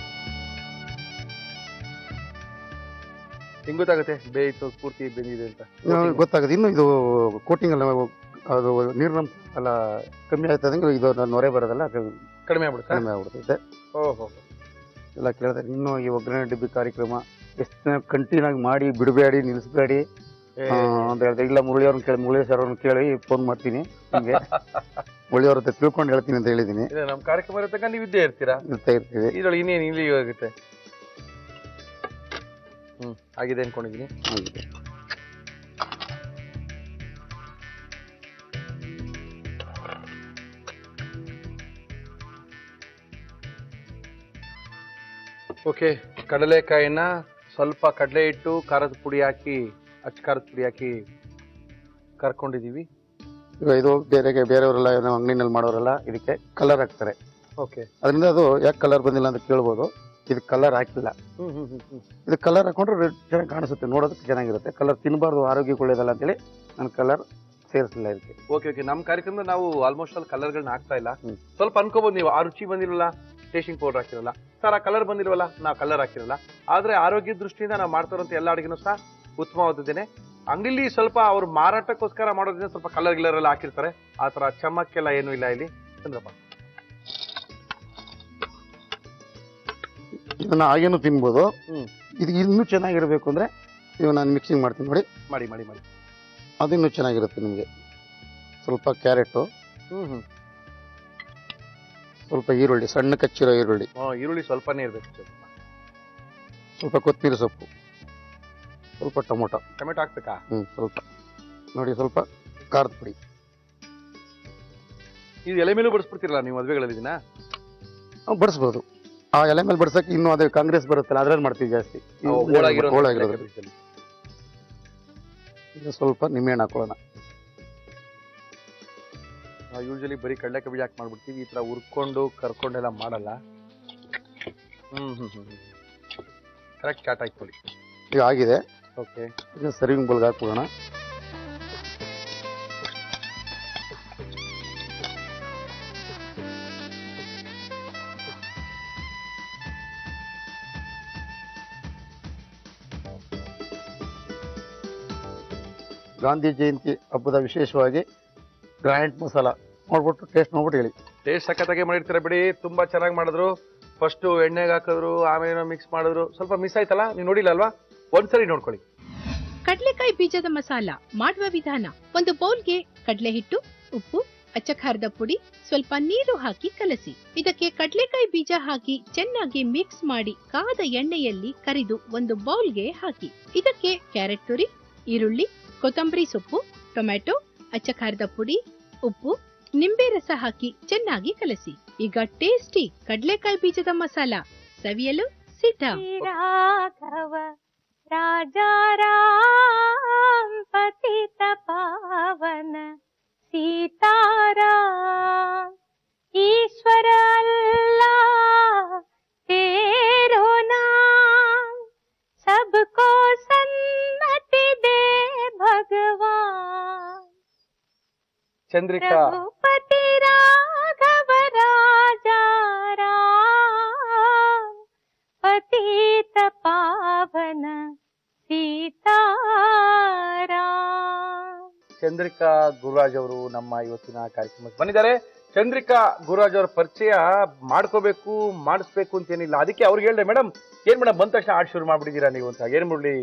ಹಿಂಗ್ ಗೊತ್ತಾಗುತ್ತೆ ಬೇಯಿತು, ಪೂರ್ತಿ ಬೆಂದಿದೆ ಅಂತ ಗೊತ್ತಾಗುತ್ತೆ. ಇನ್ನು ಇದು ಕೋಟಿಂಗ್ ಎಲ್ಲ ಅದು ನೀರಿನ ಎಲ್ಲ ಕಮ್ಮಿ ಆಗ್ತದಂಗೆ ಇದು ನೊರೆ ಬರೋದಲ್ಲ ಕಡಿಮೆ ಆಗ್ಬಿಡುತ್ತೆ. ಓಹೋ, ಎಲ್ಲ ಕೇಳ್ತಾರೆ. ಇನ್ನು ಈ ಒಗ್ಗರಣೆ ಡಬ್ಬಿ ಕಾರ್ಯಕ್ರಮ ಎಷ್ಟು ಕಂಟಿನ್ಯೂ ಆಗಿ ಮಾಡಿ ಬಿಡಬೇಡಿ, ನಿಲ್ಲಿಸಬೇಡಿ. ಅಂತ ಹೇಳ್ದೆ. ಇಲ್ಲ ಮುರಳಿ ಕೇಳಿ, ಮುರಳಿ ಸರ್ ಅವ್ರನ್ನ ಕೇಳಿ ಫೋನ್ ಮಾಡ್ತೀನಿ ನಿಮ್ಗೆ, ಮುರಳಿ ಅವ್ರ ಹತ್ರ ತಿಳ್ಕೊಂಡು ಹೇಳ್ತೀನಿ ಅಂತ ಹೇಳಿದೀನಿ. ನಮ್ ಕಾರ್ಯಕ್ರಮ ಇರತಕ್ಕ ನೀವು ಇದ್ದೇ ಇರ್ತೀರಾ? ಇರ್ತಾ ಇರ್ತೀವಿ. ಇದ್ರೊಳಗೆ ಇನ್ನೇನು ಇಲ್ಲಿ ಆಗುತ್ತೆ. ಆಗಿದೆ ಅನ್ಕೊಂಡಿದೀನಿ. ಓಕೆ, ಕಡಲೆಕಾಯಿನ ಸ್ವಲ್ಪ ಕಡಲೆ ಹಿಟ್ಟು, ಖಾರದ ಪುಡಿ ಹಾಕಿ, ಅಚ್ಚ ಖಾರದ ಪುಡಿ ಹಾಕಿ ಕರ್ಕೊಂಡಿದೀವಿ. ಈಗ ಇದು ಬೇರೆಯವರೆಲ್ಲ ಅಂಗಡಿನಲ್ಲಿ ಮಾಡೋರೆಲ್ಲ ಇದಕ್ಕೆ ಕಲರ್ ಹಾಕ್ತಾರೆ. ಓಕೆ, ಅದರಿಂದ ಅದು ಯಾಕೆ ಕಲರ್ ಬಂದಿಲ್ಲ ಅಂತ ಕೇಳ್ಬೋದು. ಇದು ಕಲರ್ ಹಾಕಿಲ್ಲ. ಇದು ಕಲರ್ ಹಾಕೊಂಡ್ರೆ ರೆಡ್ ಚೆನ್ನಾಗಿ ಕಾಣಿಸುತ್ತೆ, ನೋಡೋದಕ್ಕೆ ಚೆನ್ನಾಗಿರುತ್ತೆ. ಕಲರ್ ತಿನ್ನಬಾರ್ದು, ಆರೋಗ್ಯಕ್ಕೆ ಒಳ್ಳೇದಲ್ಲ ಅಂತೇಳಿ ನಾನು ಕಲರ್ ಸೇರಿಸಲಿಲ್ಲ ಇದಕ್ಕೆ. ಓಕೆ ಓಕೆ, ನಮ್ಮ ಕಾರ್ಯಕ್ರಮದಲ್ಲಿ ನಾವು ಆಲ್ಮೋಸ್ಟ್ ಅಲ್ಲಿ ಕಲರ್ಗಳನ್ನ ಹಾಕ್ತಾ ಇಲ್ಲ. ಸ್ವಲ್ಪ ಅನ್ಕೋಬಹುದು ನೀವು, ಆ ರುಚಿ ಬಂದಿರಲ್ಲ, ಟೇಸ್ಟಿಂಗ್ ಪೌಡರ್ ಹಾಕಿರಲ್ಲ ಸರ್, ಆ ಕಲರ್ ಬಂದಿಲ್ವಲ್ಲ, ನಾವು ಕಲರ್ ಹಾಕಿರಲ್ಲ. ಆದ್ರೆ ಆರೋಗ್ಯ ದೃಷ್ಟಿಯಿಂದ ನಾವು ಮಾಡ್ತಾರಂತ ಎಲ್ಲ ಅಡುಗೆನೂ ಸಹ ಉತ್ತಮವಾದದ್ದೇನೆ. ಅಂಗಡಿಲಿ ಸ್ವಲ್ಪ ಅವ್ರು ಮಾರಾಟಕ್ಕೋಸ್ಕರ ಮಾಡೋದ್ರಿಂದ ಸ್ವಲ್ಪ ಕಲರ್ ಗಿಲರ್ ಎಲ್ಲ ಹಾಕಿರ್ತಾರೆ. ಆ ತರ ಚಮಕ್ಕೆಲ್ಲ ಏನೂ ಇಲ್ಲ ಇಲ್ಲಿ. ಚಂದ್ರಪ್ಪ, ಇದನ್ನ ಹಾಗೇನು ತಿನ್ಬೋದು. ಇದು ಇನ್ನೂ ಚೆನ್ನಾಗಿರ್ಬೇಕು ಅಂದ್ರೆ ಇವಾಗ ನಾನು ಮಿಕ್ಸಿಂಗ್ ಮಾಡ್ತೀನಿ ನೋಡಿ. ಮಾಡಿ ಮಾಡಿ ಮಾಡಿ, ಅದು ಇನ್ನೂ ಚೆನ್ನಾಗಿರುತ್ತೆ ನಿಮಗೆ. ಸ್ವಲ್ಪ ಕ್ಯಾರೆಟು, ಸ್ವಲ್ಪ ಈರುಳ್ಳಿ, ಸಣ್ಣ ಕಚ್ಚಿರೋ ಈರುಳ್ಳಿ, ಈರುಳ್ಳಿ ಸ್ವಲ್ಪನೇ ಇರ್ಬೇಕು, ಸ್ವಲ್ಪ ಕೊತ್ತಂಬರಿ ಸೊಪ್ಪು, ಸ್ವಲ್ಪ ಟೊಮೊಟೊ ಹಾಕ್ಬೇಕಾ? ಸ್ವಲ್ಪ ನೋಡಿ, ಸ್ವಲ್ಪ ಖಾರದ ಪುಡಿ. ಇದು ಎಲೆ ಮೇಲೂ ಬಡಿಸ್ಬಿಡ್ತೀರಲ್ಲ ನೀವು ಮದುವೆಗಳಲ್ಲಿ ದಿನ? ಬಡಿಸ್ಬೋದು. ಆ ಎಲೆ ಮೇಲೆ ಬಡ್ಸಕ್ಕೆ ಇನ್ನೂ ಅದೇ ಕಾಂಗ್ರೆಸ್ ಬರುತ್ತಲ್ಲ, ಅದ್ರಲ್ಲಿ ಮಾಡ್ತೀವಿ ಜಾಸ್ತಿ. ಹೋಳಾಗಿರೋದು. ಈಗ ಸ್ವಲ್ಪ ನಿಂಬೆಹಣ್ಣು ಹಾಕೊಳ್ಳೋಣ. ನಾವು ಯೂಶಲಿ ಬರೀ ಕಡಲೆಕಾಯಿ ಬೀಜ ಹಾಕಿ ಮಾಡ್ಬಿಡ್ತೀವಿ, ಈ ತರ ಹುರ್ಕೊಂಡು ಕರ್ಕೊಂಡೆಲ್ಲ ಮಾಡಲ್ಲ. ಕರೆಕ್ಟ್ ಚಾಟ್ ಹಾಕೊಳ್ಳಿ. ಈಗ ಆಗಿದೆ. ಓಕೆ, ಈಗ ಸರ್ವಿಂಗ್ ಬೌಲ್ಗೆ ಹಾಕೊಳ್ಳೋಣ. ಗಾಂಧಿ ಜಯಂತಿ ಹಬ್ಬದ ವಿಶೇಷವಾಗಿ ಗ್ರ್ಯಾಂಡ್ ಮಸಾಲ ನೋಡ್ಬಿಟ್ಟು ಟೇಸ್ಟ್ ನೋಡ್ಬಿಟ್ಟು ಹೇಳಿ. ಟೇಸ್ಟ್ ಸಖತ್ತಾಗಿ ಮಾಡಿರ್ತೀರ ಬಿಡಿ, ತುಂಬಾ ಚೆನ್ನಾಗಿ ಮಾಡಿದ್ರು. ಫಸ್ಟ್ ಎಣ್ಣೆಗೆ ಹಾಕಿದ್ರು, ಆಮೇಲೆ ಮಿಕ್ಸ್ ಮಾಡಿದ್ರು. ಸ್ವಲ್ಪ ಮಿಸ್ ಆಯ್ತಲ್ಲ, ನೀವು ನೋಡಿಲ್ಲ ಅಲ್ವಾ? ಒಂದ್ಸರಿ ನೋಡ್ಕೊಳ್ಳಿ. ಕಡಲೆಕಾಯಿ ಬೀಜದ ಮಸಾಲ ಮಾಡುವ ವಿಧಾನ: ಒಂದು ಬೌಲ್ಗೆ ಕಡಲೆ ಹಿಟ್ಟು, ಉಪ್ಪು, ಅಚ್ಚ ಖಾರದ ಪುಡಿ, ಸ್ವಲ್ಪ ನೀರು ಹಾಕಿ ಕಲಸಿ. ಇದಕ್ಕೆ ಕಡಲೆಕಾಯಿ ಬೀಜ ಹಾಕಿ ಚೆನ್ನಾಗಿ ಮಿಕ್ಸ್ ಮಾಡಿ ಕಾದ ಎಣ್ಣೆಯಲ್ಲಿ ಕರಿದು ಒಂದು ಬೌಲ್ಗೆ ಹಾಕಿ. ಇದಕ್ಕೆ ಕ್ಯಾರೆಟ್ ತುರಿ, ಈರುಳ್ಳಿ, ಕೊತ್ತಂಬರಿ ಸೊಪ್ಪು, ಟೊಮ್ಯಾಟೊ, ಅಚ್ಚ ಖಾರದ ಪುಡಿ, ಉಪ್ಪು, ನಿಂಬೆ ರಸ ಹಾಕಿ ಚೆನ್ನಾಗಿ ಕಲಸಿ. ಈಗ ಟೇಸ್ಟಿ ಕಡಲೆಕಾಯಿ ಬೀಜದ ಮಸಾಲ ಸವಿಯಲು ಸಿದ್ಧ. ರಾಘವ ರಾಜಾರಾಮ್ ಪತಿತ ಪಾವನ ಸೀತಾರಾಮ್ ಈಶ್ವರ ಅಲ್ಲಾಹ್ तेरो नाम सबको सन्मति दे भगवान. ಚಂದ್ರಿಕಾ, रघुपति राघव राजा राम पतित पावन सीताराम. ಚಂದ್ರಿಕಾ ಗುರುರಾಜ್ ಅವರು ನಮ್ಮ ಇವತ್ತಿನ ಕಾರ್ಯಕ್ರಮಕ್ಕೆ ಬಂದಿದ್ದಾರೆ. ಚಂದ್ರಿಕಾ ಗುರುರಾಜ್ ಅವರ ಪರಿಚಯ ಮಾಡ್ಕೋಬೇಕು, ಮಾಡಿಸ್ಬೇಕು ಅಂತೇನಿಲ್ಲ. ಅದಕ್ಕೆ ಅವ್ರಿಗೆ ಹೇಳಿದೆ, ಮೇಡಮ್ ಏನ್ ಮೇಡಮ್ ಬಂದ ತಕ್ಷಣ ಆಡ್ ಶುರು ಮಾಡ್ಬಿಟ್ಟಿದ್ದೀರಾ ನೀವು ಅಂತ. ಏನ್ ಬಿಡ್ಲಿ,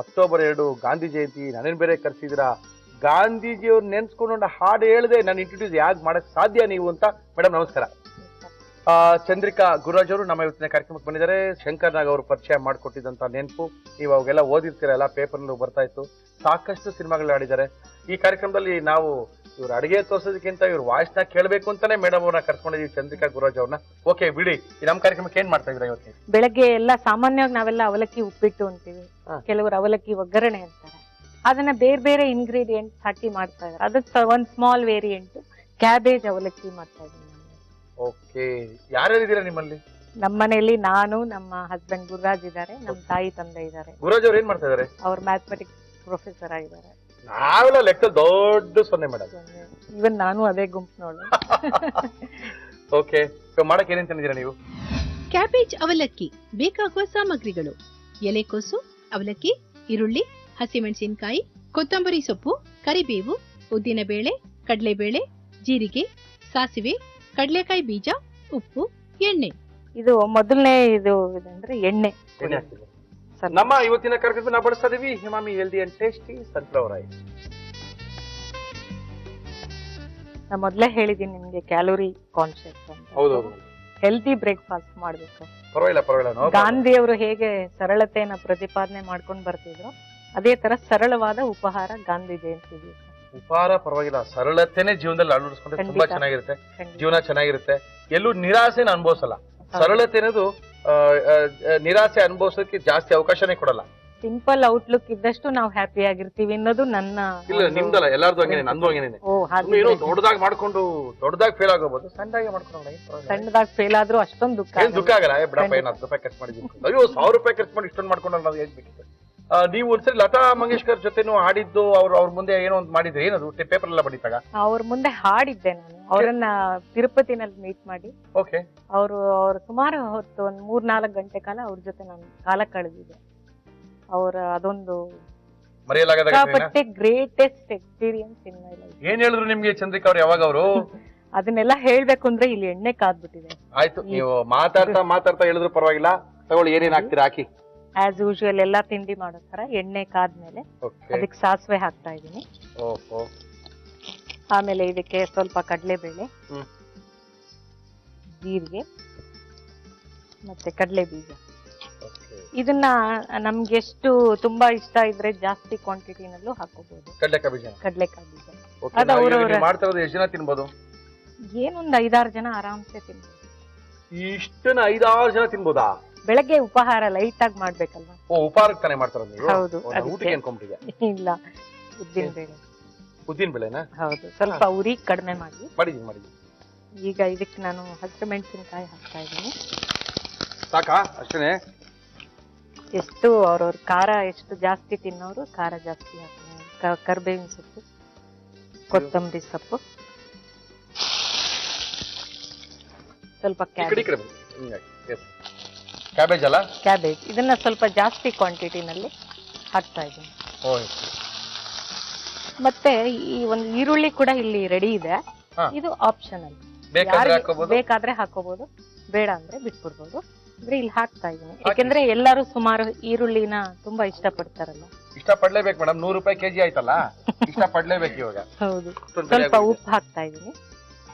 ಅಕ್ಟೋಬರ್ 2 ಗಾಂಧಿ ಜಯಂತಿ, ನಾನೇನ್ ಬೇರೆ ಕರ್ಸಿದ್ದೀರಾ? ಗಾಂಧೀಜಿಯವ್ರು ನೆನ್ಸ್ಕೊಂಡು ಹಾಡು ಹೇಳಿದೆ, ನಾನು ಇಂಟ್ರೊಡ್ಯೂಸ್ ಯಾಕೆ ಮಾಡಕ್ ಸಾಧ್ಯ ನೀವು ಅಂತ. ಮೇಡಮ್ ನಮಸ್ಕಾರ. ಚಂದ್ರಿಕಾ ಗುರುರಾಜ್ ಅವರು ನಮ್ಮ ಇವತ್ತಿನ ಕಾರ್ಯಕ್ರಮಕ್ಕೆ ಬಂದಿದ್ದಾರೆ. ಶಂಕರ್ ನಾಗ್ ಅವರು ಪರಿಚಯ ಮಾಡಿಕೊಟ್ಟಿದ್ದಂತ ನೆನಪು ನೀವು ಅವಾಗೆಲ್ಲ ಓದಿರ್ತೀರ, ಎಲ್ಲ ಪೇಪರ್ನಲ್ಲೂ ಬರ್ತಾ ಇತ್ತು. ಸಾಕಷ್ಟು ಸಿನಿಮಾಗಳು ಆಡಿದ್ದಾರೆ. ಈ ಕಾರ್ಯಕ್ರಮದಲ್ಲಿ ನಾವು ಇವ್ರ ಅಡಿಗೆ ತೋರ್ಸೋದಕ್ಕಿಂತ ಇವ್ರ ವಾಯ್ಸ್ ನ ಕೇಳಬೇಕು ಅಂತಾನೆ ಮೇಡಮ್ ಅವ್ರನ್ನ ಕರ್ಕೊಂಡಿದೀವಿ, ಚಂದ್ರಿಕಾ ಗುರುರಾಜ್ ಅವ್ರನ್ನ. ಓಕೆ ಬಿಡಿ, ನಮ್ಮ ಕಾರ್ಯಕ್ರಮಕ್ಕೆ ಏನ್ ಮಾಡ್ತಾ ಇದ್ರ ಇವತ್ತು? ಬೆಳಗ್ಗೆ ಎಲ್ಲ ಸಾಮಾನ್ಯವಾಗಿ ನಾವೆಲ್ಲ ಅವಲಕ್ಕಿ ಉಪ್ಪಿಟ್ಟು ಅಂತೀವಿ, ಕೆಲವರು ಅವಲಕ್ಕಿ ಒಗ್ಗರಣೆ ಅಂತಾರೆ. ಅದನ್ನ ಬೇರೆ ಬೇರೆ ಇಂಗ್ರೀಡಿಯೆಂಟ್ಸ್ ಹಾಕಿ ಮಾಡ್ತಾ ಇದ್ದಾರೆ. ಅದಕ್ಕೆ ಒಂದ್ ಸ್ಮಾಲ್ ವೇರಿಯಂಟ್ ಕ್ಯಾಬೇಜ್ ಅವಲಕ್ಕಿ ಮಾಡ್ತಾ ಇದ್ದೀನಿ. ಓಕೆ, ಯಾರ್ಯಾರಿದ್ದೀರಾ ನಿಮ್ಮಲ್ಲಿ? ನಮ್ಮ ಮನೆಯಲ್ಲಿ ನಾನು, ನಮ್ಮ ಹಸ್ಬೆಂಡ್ ಗುರುರಾಜ್ ಇದ್ದಾರೆ, ನಮ್ಮ ತಾಯಿ ತಂದೆ ಇದ್ದಾರೆ. ಗುರುರಾಜ್ ಅವ್ರು ಏನ್ ಮಾಡ್ತಾ ಇದಾರೆ? ಅವ್ರು ಮ್ಯಾಥಮೆಟಿಕ್ಸ್ ಪ್ರೊಫೆಸರ್ ಆಗಿದ್ದಾರೆ. ನಾವೆಲ್ಲ ಲೆಕ್ಕ ದೊಡ್ಡ ಸೊನ್ನೆ ಮೇಡಮ್. ಇವನ್ ನಾನು ಅದೇ ಗುಂಪಿನೋಳು. ಓಕೆ, ಮಾಡಕ್ ಏನೇನ್ ತಂದಿದ್ದೀರಾ ನೀವು? ಕ್ಯಾಬೇಜ್ ಅವಲಕ್ಕಿ ಬೇಕಾಗುವ ಸಾಮಗ್ರಿಗಳು: ಎಲೆಕೋಸು, ಅವಲಕ್ಕಿ, ಈರುಳ್ಳಿ, ಹಸಿಮೆಣಸಿನಕಾಯಿ, ಕೊತ್ತಂಬರಿ ಸೊಪ್ಪು, ಕರಿಬೇವು, ಉದ್ದಿನಬೇಳೆ, ಕಡಲೆಬೇಳೆ, ಜೀರಿಗೆ, ಸಾಸಿವೆ, ಕಡಲೆಕಾಯಿ ಬೀಜ, ಉಪ್ಪು, ಎಣ್ಣೆ. ಇದು ಮೊದಲನೇ ಇದು ಅಂದ್ರೆ ಎಣ್ಣೆ. ನಮ್ಮ ಇವತ್ತಿನ ಕಾರ್ಯಕ್ರಮ ನಾವು ಬಳಸ್ತಾ ಇದೀವಿ Himami healthy and tasty sunflower oil. ನಾ ಮೊದ್ಲೇ ಹೇಳಿದೀನಿ ನಿಮ್ಗೆ ಕ್ಯಾಲೋರಿ ಕಾನ್ಶಿಯಸ್ ಅಂತ. ಹೌದೌದು, ಹೆಲ್ದಿ ಬ್ರೇಕ್ಫಾಸ್ಟ್ ಮಾಡ್ಬೇಕು. ಪರವಾಗಿಲ್ಲ. ಗಾಂಧಿಯವರು ಹೇಗೆ ಸರಳತೆಯನ್ನ ಪ್ರತಿಪಾದನೆ ಮಾಡ್ಕೊಂಡು ಬರ್ತಿದ್ರು, ಅದೇ ತರ ಸರಳವಾದ ಉಪಹಾರ ಗಾಂಧಿ ಜಯಂತಿ ದಿವಸ. ಉಪಹಾರ ಪರವಾಗಿಲ್ಲ, ಸರಳತೆನೆ ಜೀವನದಲ್ಲಿ ಅಳವಡಿಸ್ಕೊಂಡ್ರೆ ತುಂಬಾ ಖಂಡಿತ. ಚೆನ್ನಾಗಿರುತ್ತೆ, ಖಂಡಿತ. ಜೀವನ ಚೆನ್ನಾಗಿರುತ್ತೆ. ಎಲ್ಲೂ ನಿರಾಸೆನ ಅನುಭವಿಸಲ್ಲ. ಸರಳತೆ ಅನ್ನೋದು ನಿರಾಸೆ ಅನುಭವಿಸೋದಕ್ಕೆ ಜಾಸ್ತಿ ಅವಕಾಶನೇ ಕೊಡಲ್ಲ. ಸಿಂಪಲ್ ಔಟ್ಲುಕ್ ಇದ್ದಷ್ಟು ನಾವು ಹ್ಯಾಪಿ ಆಗಿರ್ತೀವಿ ಅನ್ನೋದು ನನ್ನ ಇಲ್ಲ ನಿಮ್ದಲ್ಲ, ಎಲ್ಲಾರ್ದು ಹಂಗೇನೆ, ನಂದು ಹಂಗೇನೆ. ಓ ಹಾಗೆ ಏನೋ ದೊಡ್ಡದಾಗಿ ಮಾಡ್ಕೊಂಡು ದೊಡ್ಡದಾಗಿ ಫೇಲ್ ಆಗೋಬಹುದು, ಸಣ್ಣದಾಗಿ ಮಾಡ್ಕೊಂಡು ಸಣ್ಣದಾಗಿ ಫೇಲ್ ಆದ್ರೂ ಅಷ್ಟೊಂದು ದುಃಖ ಏನ್ ದುಃಖ ಆಗಲ್ಲ. ಬಿಡಪ್ಪ, ಏನ್ 10 ರೂಪಾಯಿ ಖರ್ಚು ಮಾಡಿದ್ವಿ, ಅಯ್ಯೋ 1000 ರೂಪಾಯಿ ಖರ್ಚು ಮಾಡಿ ಇಷ್ಟೊಂದು ಮಾಡ್ಕೊಂಡು ನಾವು ಏನ್ ಬೇಕಿತ್ತು. ನೀವು ಒಂದ್ಸರಿ ಲತಾ ಮಂಗೇಶ್ಕರ್ ಜೊತೆನೂ ಹಾಡಿದ್ದು, ಅವ್ರ ಮುಂದೆ ಏನೋ ಒಂದು ಮಾಡಿದ್ರೆ, ಏನದು ಪೇಪರ್ ಎಲ್ಲ ಬಡಿತಾಗ ಅವ್ರ ಮುಂದೆ ಹಾಡಿದ್ದೆ ನಾನು. ಅವರನ್ನ ತಿರುಪತಿನಲ್ಲಿ ಮೀಟ್ ಮಾಡಿ, ಓಕೆ, ಅವ್ರು ಸುಮಾರು ಹೊತ್ತು ಒಂದ್ 3-4 ಗಂಟೆ ಕಾಲ ಅವ್ರ ಜೊತೆ ನಾನು ಕಾಲ ಕಳೆದಿದ್ದೆ. ಅವರ ಅದೊಂದು ಮರೆಯಲಾಗದ ಸಿಕ್ಕಾಪಟ್ಟೆ greatest experience in my life. ಏನ್ ಹೇಳಿದ್ರು ನಿಮ್ಗೆ ಚಂದ್ರಿಕಾ ಅವ್ರು ಯಾವಾಗ ಅವರು? ಅದನ್ನೆಲ್ಲ ಹೇಳ್ಬೇಕು ಅಂದ್ರೆ ಇಲ್ಲಿ ಎಣ್ಣೆ ಕಾದ್ಬಿಟ್ಟಿದೆ. ಆಯ್ತು, ನೀವು ಮಾತಾಡ್ತಾ ಹೇಳಿದ್ರು ಪರವಾಗಿಲ್ಲ. ತಗೊಳ್ಳಿ, ಏನೇನ್ ಹಾಕ್ತೀರಾ ಹಾಕಿ. ಆಸ್ ಯೂಶುವಲ್ ಎಲ್ಲಾ ತಿಂಡಿ ಮಾಡೋ ತರ ಎಣ್ಣೆ ಕಾದ್ಮೇಲೆ ಅದಕ್ಕೆ ಸಾಸಿವೆ ಹಾಕ್ತಾ ಇದೀನಿ. ಆಮೇಲೆ ಇದಕ್ಕೆ ಸ್ವಲ್ಪ ಕಡಲೆಬೇಳೆ, ಜೀರಿಗೆ ಮತ್ತೆ ಕಡಲೆ ಬೀಜ. ಇದನ್ನ ನಮ್ಗೆ ಎಷ್ಟು ತುಂಬಾ ಇಷ್ಟ ಇದ್ರೆ ಜಾಸ್ತಿ ಕ್ವಾಂಟಿಟಿನಲ್ಲೂ ಹಾಕೋಬಹುದು. ಕಡಲೆಕಾಯಿ ಬೀಜ ಅದು ಅವ್ರವ್ರ ಮಾಡ್ತಾ ಇರೋದು ಎಷ್ಟು ಜನ ತಿನ್ಬೋದು? ಏನೊಂದ್ 5-6 ಜನ ಆರಾಮ್ಸೆ ತಿನ್ಬೋದು. ಇಷ್ಟನ್ನ 5-6 ಜನ ತಿನ್ಬೋದಾ? ಬೆಳಗ್ಗೆ ಉಪಹಾರ ಲೈಟ್ ಆಗಿ ಮಾಡ್ಬೇಕಲ್ವಾ? ಉಪಹಾರಕ್ಕೆ ತಾನೇ ಮಾಡ್ತಾರ ನೀವು? ಹೌದು, ಊಟಕ್ಕೆ ಅನ್ಕೊಂಬಿಟ್ಟಿದೆ. ಇಲ್ಲ, ಉದ್ದಿನ ಬೇಳೆ. ಉದ್ದಿನ ಬೇಳೆನಾ? ಹೌದು, ಸ್ವಲ್ಪ ಉರಿ ಕಡಿಮೆ ಮಾಡಿದೀನಿ. ಈಗ ಇದಕ್ಕೆ ನಾನು ಹಸಿರು ಮೆಣಸಿನಕಾಯಿ ಹಾಕ್ತಾ ಇದ್ದೀನಿ. ಸಾಕಾ? ಅಷ್ಟೇನೆ? ಎಷ್ಟು ಅವ್ರವ್ರ ಖಾರ ಎಷ್ಟು ಜಾಸ್ತಿ ತಿನ್ನೋರು ಖಾರ ಜಾಸ್ತಿ ಹಾಕ್ತಾರೆ. ಕರ್ಬೇವಿನ ಸೊಪ್ಪು, ಕೊತ್ತಂಬರಿ ಸೊಪ್ಪು, ಸ್ವಲ್ಪ ಕ್ಯಾಬೇಜ್ ಅಲ್ಲ? ಕ್ಯಾಬೇಜ್. ಇದನ್ನ ಸ್ವಲ್ಪ ಜಾಸ್ತಿ ಕ್ವಾಂಟಿಟಿನಲ್ಲಿ ಹಾಕ್ತಾ ಇದ್ದೀನಿ. ಮತ್ತೆ ಈ ಒಂದು ಈರುಳ್ಳಿ ಕೂಡ ಇಲ್ಲಿ ರೆಡಿ ಇದೆ. ಇದು ಆಪ್ಷನಲ್, ಬೇಕಾದ್ರೆ ಹಾಕೋಬಹುದು, ಬೇಡ ಅಂದ್ರೆ ಬಿಟ್ಬಿಡ್ಬೋದು. ಅಂದ್ರೆ ಇಲ್ಲಿ ಹಾಕ್ತಾ ಇದೀನಿ ಯಾಕೆಂದ್ರೆ ಎಲ್ಲರೂ ಸುಮಾರು ಈರುಳ್ಳಿನ ತುಂಬಾ ಇಷ್ಟ ಪಡ್ತಾರಲ್ಲ. ಇಷ್ಟ ಪಡ್ಲೇಬೇಕು ಮೇಡಮ್, 100 ರೂಪಾಯಿ ಕೆಜಿ ಆಯ್ತಲ್ಲ, ಇಷ್ಟ ಪಡ್ಲೇಬೇಕು ಇವಾಗ. ಹೌದು, ಸ್ವಲ್ಪ ಉಪ್ಪು ಹಾಕ್ತಾ ಇದೀನಿ.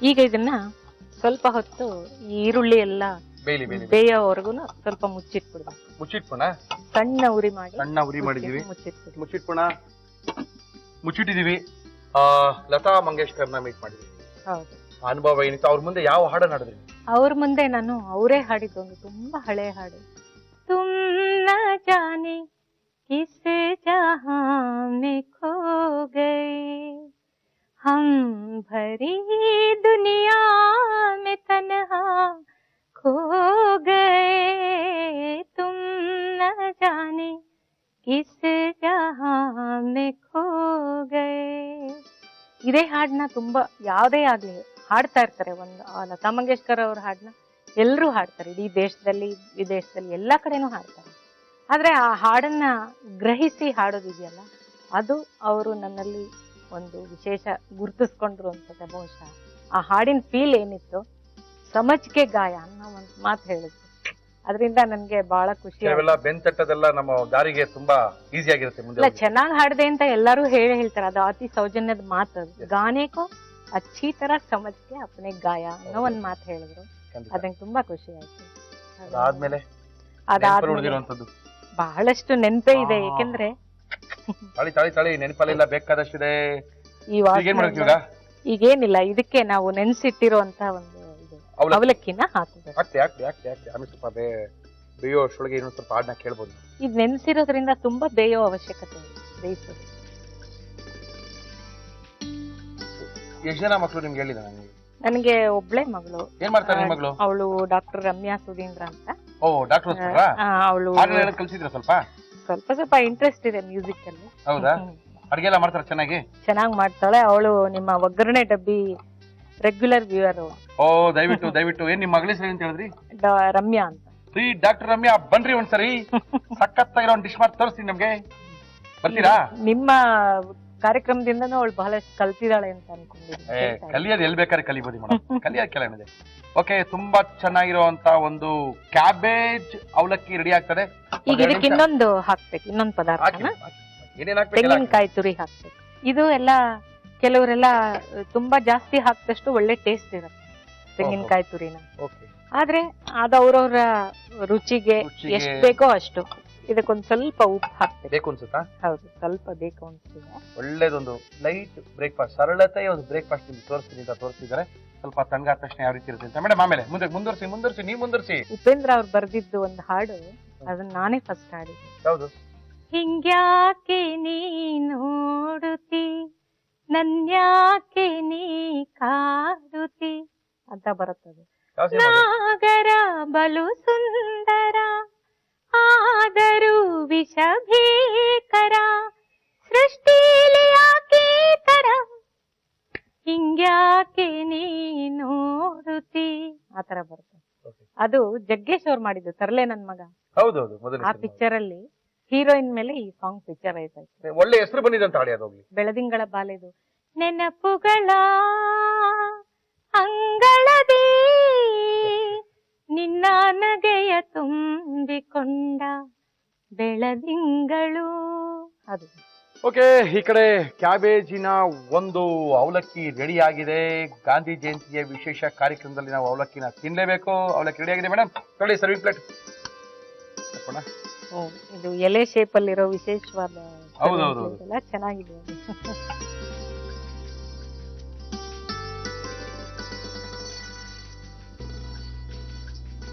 ಈಗ ಇದನ್ನ ಸ್ವಲ್ಪ ಹೊತ್ತು ಈ ಈರುಳ್ಳಿ ಎಲ್ಲ ಬೇಯೋವರೆಗೂ ಸ್ವಲ್ಪ ಮುಚ್ಚಿಟ್ಬಿಡೋಣ. ಸಣ್ಣ ಉರಿ ಮಾಡಿದೀವಿ, ಮುಚ್ಚಿಟ್ಟಿದೀವಿ. ಲತಾ ಮಂಗೇಶ್ಕರ್ನ ಮೀಟ್ ಮಾಡಿದ್ವಿ. ಹೌದು, ಅನುಭವ ಏನಿತ್ತು? ಅವ್ರ ಮುಂದೆ ಯಾವ ಹಾಡ ಹಾಡಿದ್ರಿ? ಅವ್ರ ಮುಂದೆ ನಾನು ಅವರೇ ಹಾಡಿದ್ದು ಒಂದು ತುಂಬಾ ಹಳೆ ಹಾಡು. ತುಮ್ ನ ಜಾನೆ ಕಿಸ್ ಜಹಾನ್ ಮೇ ಖೋ ಗಯೆ, ಹಮ್ ಭರಿ ದುನಿಯಾ ಮೇ ತನ್ಹಾ ಖೋ ಗಯೆ, ತುಮ್ ನ ಜಾನೆ ಕಿಸ್ ಜಹಾನ್ ಮೇ ಖೋ ಗಯೆ. ಇದೇ ಹಾಡನ್ನ ತುಂಬಾ ಯಾವ್ದೇ ಆಗ್ಲಿ ಹಾಡ್ತಾ ಇರ್ತಾರೆ. ಲತಾ ಮಂಗೇಶ್ಕರ್ ಅವ್ರ ಹಾಡನ್ನ ಎಲ್ಲರೂ ಹಾಡ್ತಾರೆ, ಇಡೀ ದೇಶದಲ್ಲಿ ವಿದೇಶದಲ್ಲಿ ಎಲ್ಲಾ ಕಡೆನೂ ಹಾಡ್ತಾರೆ. ಆದ್ರೆ ಆ ಹಾಡನ್ನ ಗ್ರಹಿಸಿ ಹಾಡೋದಿದೆಯಲ್ಲ, ಅದು ಅವರು ನನ್ನಲ್ಲಿ ಒಂದು ವಿಶೇಷ ಗುರುತಿಸ್ಕೊಂಡ್ರು ಅನ್ಸುತ್ತೆ ಬಹುಶಃ. ಆ ಹಾಡಿನ ಫೀಲ್ ಏನಿತ್ತು, ಸಮಜ್ಗೆ ಗಾಯ ಅನ್ನೋ ಒಂದು ಮಾತು ಹೇಳಿದ್ರು. ಅದರಿಂದ ನನ್ಗೆ ಬಹಳ ಖುಷಿ. ಬೆಂತಟ್ಟದೆಲ್ಲ ನಮ್ಮ ದಾರಿಗೆ ತುಂಬಾ ಈಸಿ ಆಗಿರುತ್ತೆ. ಇಲ್ಲ, ಚೆನ್ನಾಗಿ ಹಾಡಿದೆ ಅಂತ ಎಲ್ಲರೂ ಹೇಳ್ತಾರೆ. ಅದು ಅತಿ ಸೌಜನ್ಯದ ಮಾತು. ಗಾನೆಕೋ ಅಚ್ಚಿ ತರ ಸಮಜ್ಗೆ ಅಪ್ಪನೆ ಗಾಯ ಅನ್ನೋ ಒಂದ್ ಮಾತು ಹೇಳಿದ್ರು. ಅದಂಗೆ ತುಂಬಾ ಖುಷಿ ಆಯ್ತು. ಅದಾದ್ಮೇಲೆ ಬಹಳಷ್ಟು ನೆನಪೇ ಇದೆ, ಯಾಕೆಂದ್ರೆ ನೆನಪಲ್ಲೆಲ್ಲ ಬೇಕಾದಷ್ಟಿದೆ. ಈಗೇನಿಲ್ಲ, ಇದಕ್ಕೆ ನಾವು ನೆನ್ಸಿಟ್ಟಿರುವಂತ ಒಂದು ಅವಲಕ್ಕಿನ ಹಾಕಬೇಕು. ಬೇಯೋ ಅಷ್ಟೊಳಗೆ ಇನ್ನೊಂದು ಸ್ವಲ್ಪ ಹಾಡನ್ನ ಕೇಳ್ಬೋದು. ಇದು ನೆನ್ಸಿರೋದ್ರಿಂದ ತುಂಬಾ ಬೇಯೋ ಅವಶ್ಯಕತೆ ಇದೆ. ಬೇಯಿಸೋದು. ಎಷ್ಟು ಜನ ಮಕ್ಕಳು ನಿಮ್ಗೆ ಹೇಳಿದ? ನನಗೆ ಒಬ್ಳೆ ಮಗಳು. ಏನ್ ಮಾಡ್ತಾರೆ ನಿಮ್ಮ ಮಗಳು? ಅವಳು ಡಾಕ್ಟರ್ ರಮ್ಯಾ ಸುಧೀಂದ್ರ ಅಂತ. ಓ, ಡಾಕ್ಟರ್. ಅವಳು ಕಲ್ಸಿದ್ರ? ಸ್ವಲ್ಪ ಇಂಟ್ರೆಸ್ಟ್ ಇದೆ ಮ್ಯೂಸಿಕ್ ಅಲ್ಲಿ. ಹೌದಾ? ಅಡಿಗೆ ಎಲ್ಲ ಮಾಡ್ತಾರ? ಚೆನ್ನಾಗಿ ಮಾಡ್ತಾಳೆ ಅವಳು. ನಿಮ್ಮ ಒಗ್ಗರಣೆ ಡಬ್ಬಿ ರೆಗ್ಯುಲರ್ ವ್ಯೂವರ್. ಓ, ದಯವಿಟ್ಟು ಏನ್ ನಿಮ್ಮ ಮಗಳ ಹೆಸರು ಅಂತ ಹೇಳಿದ್ರಿ? ರಮ್ಯಾ ಅಂತ. ಡಾಕ್ಟರ್ ರಮ್ಯಾ, ಬನ್ರಿ ಒಂದ್ಸರಿ. ಸಖತ್ತಾಗಿರೋ ಒಂದು ಡಿಶ್ ಮಾಡಿ ತೋರಿಸ್ತೀನಿ ನಮ್ಗೆ. ಬರ್ತೀರಾ? ನಿಮ್ಮ ಕಾರ್ಯಕ್ರಮದಿಂದನೂ ಅವಳು ಬಹಳಷ್ಟು ಕಲ್ತಿದ್ದಾಳೆ ಅಂತ ಅನ್ಕೊಂಡಿದ್ದೀನಿ. ಕಲಿಯೋದು ಎಲ್ಲಿ ಬೇಕಾದ್ರೆ ಕಲಿಬೋದು ಮೇಡಮ್, ಕಲಿಯೋದ್ ಕೆಲವಿದೆ. ಓಕೆ, ತುಂಬಾ ಚೆನ್ನಾಗಿರುವಂತ ಒಂದು ಕ್ಯಾಬೇಜ್ ಅವಲಕ್ಕಿ ರೆಡಿ ಆಗ್ತದೆ. ಈಗ ಇದಕ್ಕೆ ಇನ್ನೊಂದು ಹಾಕ್ಬೇಕು, ಇನ್ನೊಂದು ಪದಾರ್ಥನ ತೆಂಗಿನಕಾಯಿ ತುರಿ ಹಾಕ್ಬೇಕು. ಇದು ಎಲ್ಲ ಕೆಲವರೆಲ್ಲ ತುಂಬಾ ಜಾಸ್ತಿ ಹಾಕ್ದಷ್ಟು ಒಳ್ಳೆ ಟೇಸ್ಟ್ ಇರುತ್ತೆ ತೆಂಗಿನಕಾಯಿ ತುರಿನ. ಆದ್ರೆ ಅದು ಅವ್ರವ್ರ ರುಚಿಗೆ ಎಷ್ಟು ಬೇಕೋ ಅಷ್ಟು. ಇದಕ್ಕೊಂದ್ ಸ್ವಲ್ಪ ಉಪ್ಪು ಹಾಕ್ಬೇಕು ಅನ್ಸುತ್ತಾ? ಹೌದು, ಸ್ವಲ್ಪ ಬೇಕು ಅನ್ಸಿದೆ. ಒಳ್ಳೇದೊಂದು ಲೈಟ್ ಬ್ರೇಕ್ಫಾಸ್ಟ್, ಸರಳತೆಯ ಒಂದು ಬ್ರೇಕ್ಫಾಸ್ಟ್ ನಿಮ್ಗೆ ತೋರಿಸ್ತಿದ್ದಾರೆ. ಸ್ವಲ್ಪ ತಣ್ಣಗಾದ ತಕ್ಷಣ ಯಾವ ರೀತಿ ಇರುತ್ತೆ ಅಂತ ಮೇಡಮ್. ಆಮೇಲೆ ಮುಂದುವರಿಸಿ. ಉಪೇಂದ್ರ ಅವ್ರು ಬರ್ದಿದ್ದು ಒಂದು ಹಾಡು, ಅದನ್ನ ನಾನೇ ಫಸ್ಟ್ ಹಾಡಿದ್ದೆ. ಹೌದು. ಹಿಂಗ್ಯಾಕೆ ನೀ ನೋಡುತ್ತಿ, ನನ್ಯಾಕೆ ನೀ ಕಾಡುತ್ತಿ ಅಂತ ಬರುತ್ತದೆ. ನಾಗರ ಬಲು ಸುಂದರ, ಆದರೂ ವಿಷ ಭೀಕರ, ಸೃಷ್ಟಿಲಿ ಯಾಕೆ ತರ, ಹಿಂಗ್ಯಾಕೆ ನೀ ನೋಡುತ್ತಿ, ಆತರ ಬರುತ್ತೆ. ಅದು ಜಗ್ಗೇಶ್ ಅವ್ರು ಮಾಡಿದ್ದು, ತರ್ಲೆ ನನ್ ಮಗ. ಹೌದೌದು, ಆ ಪಿಕ್ಚರ್ ಅಲ್ಲಿ ಹೀರೋಯಿನ್ ಮೇಲೆ ಈ ಸಾಂಗ್ ಪಿಕ್ಚರ್ ಆಯ್ತು. ಒಳ್ಳೆ ಹೆಸರು ಬಂದಿದೆ ಅಂತ ಹಾಡಿ ಅದು. ಬೆಳದಿಂಗಳ ಬಾಲೆದು ನೆನಪುಗಳ ಅಂಗಳದಿ ನಿನ್ನ ನಗೆಯ ತುಂಬಿಕೊಂಡ ಬೆಳದಿಂಗಳು, ಅದು. ಓಕೆ, ಈ ಕಡೆ ಕ್ಯಾಬೇಜಿನ ಒಂದು ಅವಲಕ್ಕಿ ರೆಡಿ ಆಗಿದೆ. ಗಾಂಧಿ ಜಯಂತಿಯ ವಿಶೇಷ ಕಾರ್ಯಕ್ರಮದಲ್ಲಿ ನಾವು ಅವಲಕ್ಕಿನ ತಿನ್ಲೇಬೇಕು. ಅವಲಕ್ಕಿ ರೆಡಿ ಆಗಿದೆ ಮೇಡಮ್, ನೋಡಿ ಸರ್ವಿಂಗ್ ಪ್ಲೇಟ್. ಇದು ಎಲೆ ಶೇಪ್ ಅಲ್ಲಿರೋ ವಿಶೇಷವಾದ, ಹೌದೌದು, ಚೆನ್ನಾಗಿದೆ.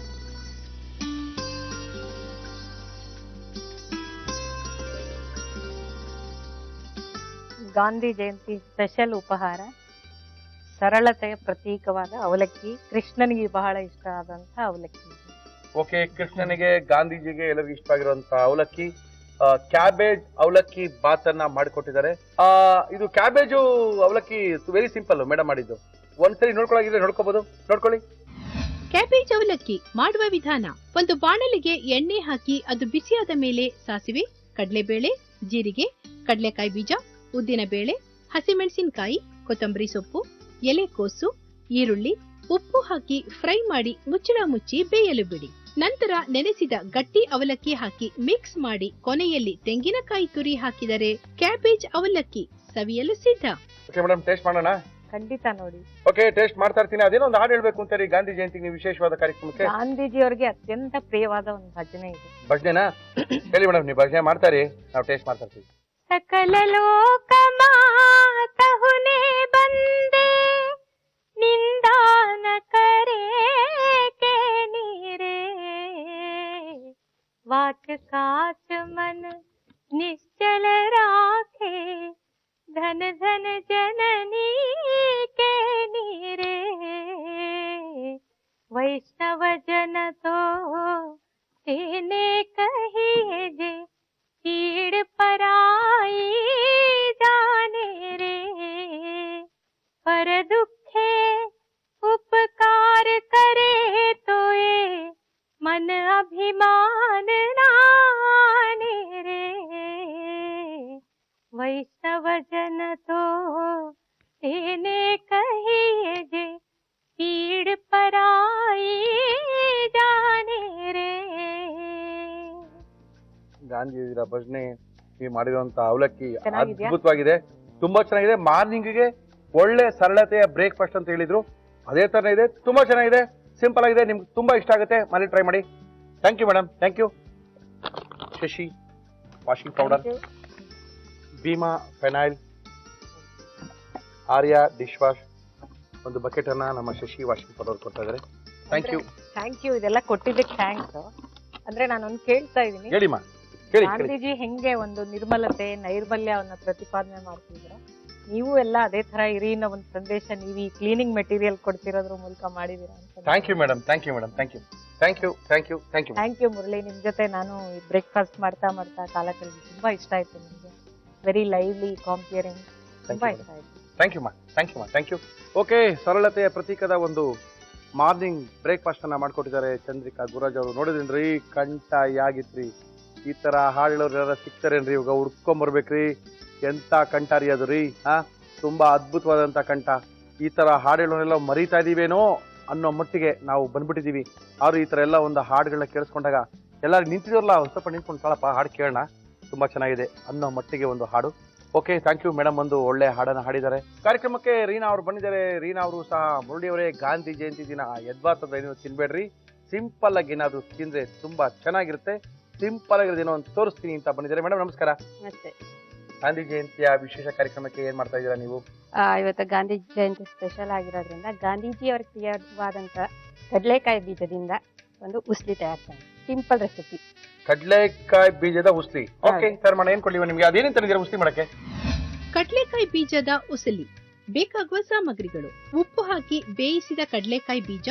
ಗಾಂಧಿ ಜಯಂತಿ ಸ್ಪೆಷಲ್ ಉಪಹಾರ, ಸರಳತೆಯ ಪ್ರತೀಕವಾದ ಅವಲಕ್ಕಿ. ಕೃಷ್ಣನಿಗೆ ಬಹಳ ಇಷ್ಟ ಆದಂತ ಅವಲಕ್ಕಿ. ಓಕೆ, ಕೃಷ್ಣನಿಗೆ, ಗಾಂಧೀಜಿಗೆ, ಎಲ್ಲರಿಗೂ ಇಷ್ಟ ಆಗಿರುವಂತ ಅವಲಕ್ಕಿ ಕ್ಯಾಬೇಜ್ ಅವಲಕ್ಕಿ ಬಾತ್ ಅನ್ನ ಮಾಡಿಕೊಟ್ಟಿದ್ದಾರೆ. ಇದು ಕ್ಯಾಬೇಜು ಅವಲಕ್ಕಿ ವೆರಿ ಸಿಂಪಲ್ ಮೇಡಮ್ ಮಾಡಿದ್ದು. ಒಂದ್ಸರಿ ನೋಡ್ಕೊಳ್ಳಾಗಿದ್ರೆ ನೋಡ್ಕೋಬಹುದು, ನೋಡ್ಕೊಳ್ಳಿ. ಕ್ಯಾಬೇಜ್ ಅವಲಕ್ಕಿ ಮಾಡುವ ವಿಧಾನ: ಒಂದು ಬಾಣಲಿಗೆ ಎಣ್ಣೆ ಹಾಕಿ ಅದು ಬಿಸಿಯಾದ ಮೇಲೆ ಸಾಸಿವೆ, ಕಡಲೆಬೇಳೆ, ಜೀರಿಗೆ, ಕಡಲೆಕಾಯಿ ಬೀಜ, ಉದ್ದಿನ ಬೇಳೆ, ಹಸಿಮೆಣಸಿನಕಾಯಿ, ಕೊತ್ತಂಬರಿ ಸೊಪ್ಪು, ಎಲೆಕೋಸು, ಈರುಳ್ಳಿ, ಉಪ್ಪು ಹಾಕಿ ಫ್ರೈ ಮಾಡಿ ಮುಚ್ಚಳ ಮುಚ್ಚಿ ಬೇಯಲು ಬಿಡಿ. ನಂತರ ನೆನೆಸಿದ ಗಟ್ಟಿ ಅವಲಕ್ಕಿ ಹಾಕಿ ಮಿಕ್ಸ್ ಮಾಡಿ ಕೊನೆಯಲ್ಲಿ ತೆಂಗಿನಕಾಯಿ ತುರಿ ಹಾಕಿದರೆ ಕ್ಯಾಬೇಜ್ ಅವಲಕ್ಕಿ ಸವಿಯಲು ಸಿದ್ಧ. ಓಕೆ ಮೇಡಮ್, ಟೇಸ್ಟ್ ಮಾಡೋಣ. ಖಂಡಿತ ನೋಡಿ. ಓಕೆ, ಟೇಸ್ಟ್ ಮಾಡ್ತಾ ಇರ್ತೀನಿ. ಅದೇನೋ ಒಂದು ಹಾಡು ಹೇಳ್ಬೇಕು ಅಂತಾರೆ ಗಾಂಧಿ ಜಯಂತಿ ವಿಶೇಷವಾದ ಕಾರ್ಯಕ್ರಮಕ್ಕೆ. ಗಾಂಧೀಜಿ ಅವರಿಗೆ ಅತ್ಯಂತ ಪ್ರಿಯವಾದ ಒಂದು ಭಜನೆ ಇದೆ. ಭಜನೆನಾ? ಹೇಳಿ ಮೇಡಮ್, ನೀವು ಭಜನೆ ಮಾಡ್ತಾರಿ, ನಾವು ಟೇಸ್ಟ್ ಮಾಡ್ತಾ ಇರ್ತೀವಿ. ಸಕಲ ಲೋಕ ಮಾತಹುನೆ ಬಂದೆ ನಿಂದಾನ ಕರೆ के नीरे वाच काच मन निश्चल राखे धन धन जननी के नीरे वैष्णव जन तो तेने कहिए जे पीड़ पराई जाने रे पर दुखे उपकार करे तो ये मन अभिमान नाने रे वैष्णव जन तो तेने कहिए जे पीड़ पराई जाने रे. ಗಾಂಧಿಯವರ ಭಜನೆ ನೀವು ಮಾಡಿರುವಂತ ಅವಲಕ್ಕಿ ಅದ್ಭುತವಾಗಿದೆ, ತುಂಬಾ ಚೆನ್ನಾಗಿದೆ. ಮಾರ್ನಿಂಗ್ಗೆ ಒಳ್ಳೆ ಸರಳತೆಯ ಬ್ರೇಕ್ಫಾಸ್ಟ್ ಅಂತ ಹೇಳಿದ್ರು, ಅದೇ ತರ ಇದೆ, ತುಂಬಾ ಚೆನ್ನಾಗಿದೆ, ಸಿಂಪಲ್ ಆಗಿದೆ, ನಿಮ್ಗೆ ತುಂಬಾ ಇಷ್ಟ ಆಗುತ್ತೆ. ಮನೆ ಟ್ರೈ ಮಾಡಿ. Thank you madam, thank you. Shashi washing powder, Bhima phenyl, Arya dish wash, ಒಂದು ಬಕೆಟ್ ಅನ್ನ ನಮ್ಮ ಶಶಿ ವಾಷಿಂಗ್ ಪೌಡರ್ ಕೊಡ್ತಾ ಇದ್ದಾರೆ. Thank you. ಥ್ಯಾಂಕ್ ಯು, ಇದೆಲ್ಲ ಕೊಟ್ಟಿದ್ದಕ್ಕೆ ಥ್ಯಾಂಕ್ಸ್. ಅಂದ್ರೆ ನಾನೊಂದು ಕೇಳ್ತಾ ಇದ್ದೀನಿ, ಹೇಳಿಮ್ಮ, ಗಾಂಧೀಜಿ ಹೆಂಗೆ ಒಂದು ನಿರ್ಮಲತೆ ನೈರ್ಮಲ್ಯವನ್ನ ಪ್ರತಿಪಾದನೆ ಮಾಡ್ತಿದ್ರು, ನೀವು ಎಲ್ಲ ಅದೇ ತರ ಇರಿ ಅನ್ನೋ ಒಂದು ಸಂದೇಶ ನೀವು ಈ ಕ್ಲೀನಿಂಗ್ ಮೆಟೀರಿಯಲ್ ಕೊಡ್ತಿರೋದ್ರ ಮೂಲಕ ಮಾಡಿದೀರಾ ಅಂತ. Thank you madam, thank you madam, thank you, thank you, thank you, thank you. Thank you Murali, ನಿಮ್ ಜೊತೆ ನಾನು ಬ್ರೇಕ್ಫಾಸ್ಟ್ ಮಾಡ್ತಾ ಕಾಲ ಕಳೆದು ತುಂಬಾ ಇಷ್ಟ ಆಯ್ತು ನಿಮ್ಗೆ. ವೆರಿ ಲೈವ್ಲಿ ಕಾಂಪಿಯರಿಂಗ್, ತುಂಬಾ ಇಷ್ಟ ಆಯ್ತು. ಥ್ಯಾಂಕ್ ಯು ಮಾ, ಥ್ಯಾಂಕ್ ಯು ಮಾ, ಥ್ಯಾಂಕ್ ಯು. ಓಕೆ, ಸರಳತೆಯ ಪ್ರತೀಕದ ಒಂದು ಮಾರ್ನಿಂಗ್ ಬ್ರೇಕ್ಫಾಸ್ಟ್ ಅನ್ನ ಮಾಡ್ಕೊಟ್ಟಿದ್ದಾರೆ ಚಂದ್ರಿಕಾ ಗುರಾಜ್ ಅವರು. ನೋಡಿದ್ರಿ, ಕಂಠ ಯಾಗಿತ್ರಿ. ಈ ತರ ಹಾಡು ಹೇಳೋರು ಯಾರು ಸಿಗ್ತಾರೇನ್ರಿ? ಇವಾಗ ಹುಡ್ಕೊಂಡ್ ಬರ್ಬೇಕ್ರಿ. ಎಂತ ಕಂಠ ರೀ ಅದು ರೀ. ತುಂಬಾ ಅದ್ಭುತವಾದಂತ ಕಂಠ. ಈ ತರ ಹಾಡುಗಳನ್ನೆಲ್ಲ ಮರೀತಾ ಇದೀವೇನೋ ಅನ್ನೋ ಮಟ್ಟಿಗೆ ನಾವು ಬಂದ್ಬಿಟ್ಟಿದೀವಿ. ಆದ್ರೂ ಈ ತರ ಎಲ್ಲ ಒಂದು ಹಾಡುಗಳನ್ನ ಕೇಳಿಸ್ಕೊಂಡಾಗ ಎಲ್ಲರೂ ನಿಂತಿದ್ರಲ್ಲ, ಸ್ವಲ್ಪ ನಿಂತ್ಕೊಂಡು ಕಾಳಪ್ಪ ಹಾಡು ಕೇಳೋಣ, ತುಂಬಾ ಚೆನ್ನಾಗಿದೆ ಅನ್ನೋ ಮಟ್ಟಿಗೆ ಒಂದು ಹಾಡು. ಓಕೆ, ಥ್ಯಾಂಕ್ ಯು ಮೇಡಮ್, ಒಂದು ಒಳ್ಳೆ ಹಾಡನ್ನ ಹಾಡಿದ್ದಾರೆ. ಕಾರ್ಯಕ್ರಮಕ್ಕೆ ರೀನಾ ಅವರು ಬಂದಿದ್ದಾರೆ. ರೀನಾ ಅವರು ಸಹ ಮುರಳಿಯವರೇ ಗಾಂಧಿ ಜಯಂತಿ ದಿನ ಎದ್ವಾತದ ಏನು ತಿನ್ಬೇಡ್ರಿ, ಸಿಂಪಲ್ ಆಗಿ ಏನಾದ್ರು ತಿಂದ್ರೆ ತುಂಬಾ ಚೆನ್ನಾಗಿರುತ್ತೆ, ಸಿಂಪಲ್ ಆಗಿರೋದೇನೋ ಅಂತ ತೋರಿಸ್ತೀನಿ ಅಂತ ಬಂದಿದ್ದಾರೆ. ಮೇಡಮ್ ನಮಸ್ಕಾರ. ಮತ್ತೆ ಗಾಂಧಿ ಜಯಂತಿಯ ವಿಶೇಷ ಕಾರ್ಯಕ್ರಮಕ್ಕೆ ಏನ್ ಮಾಡ್ತಾ ಇದ್ದೀರಾ ನೀವು? ಇವತ್ತು ಗಾಂಧಿ ಜಯಂತಿ ಸ್ಪೆಷಲ್ ಆಗಿರೋದ್ರಿಂದ ಗಾಂಧೀಜಿಯವರ ಪ್ರಿಯವಾದಂತ ಕಡಲೆಕಾಯಿ ಬೀಜದಿಂದ ಒಂದು ಉಸ್ಲಿ ತಯಾರಿಸ್ತಾರೆ. Simple recipe. ಕಡ್ಲೆಕಾಯಿ ಬೀಜದ ಉಸ್ಲಿ. ಓಕೆ ಸರ್, ಮಾಡೋಣ. ಏನ್ ಕೊಡ್ಲಿವ ನಿಮ್ಗೆ? ಅದೇನೇನ್ ತಂದಿದ್ದೀರಾ ಉಸ್ಲಿ ಮಾಡಕ್ಕೆ? ಕಡ್ಲೆಕಾಯಿ ಬೀಜದ ಉಸಲಿ. ಬೇಕಾಗುವ ಸಾಮಗ್ರಿಗಳು: ಉಪ್ಪು ಹಾಕಿ ಬೇಯಿಸಿದ ಕಡ್ಲೆಕಾಯಿ ಬೀಜ,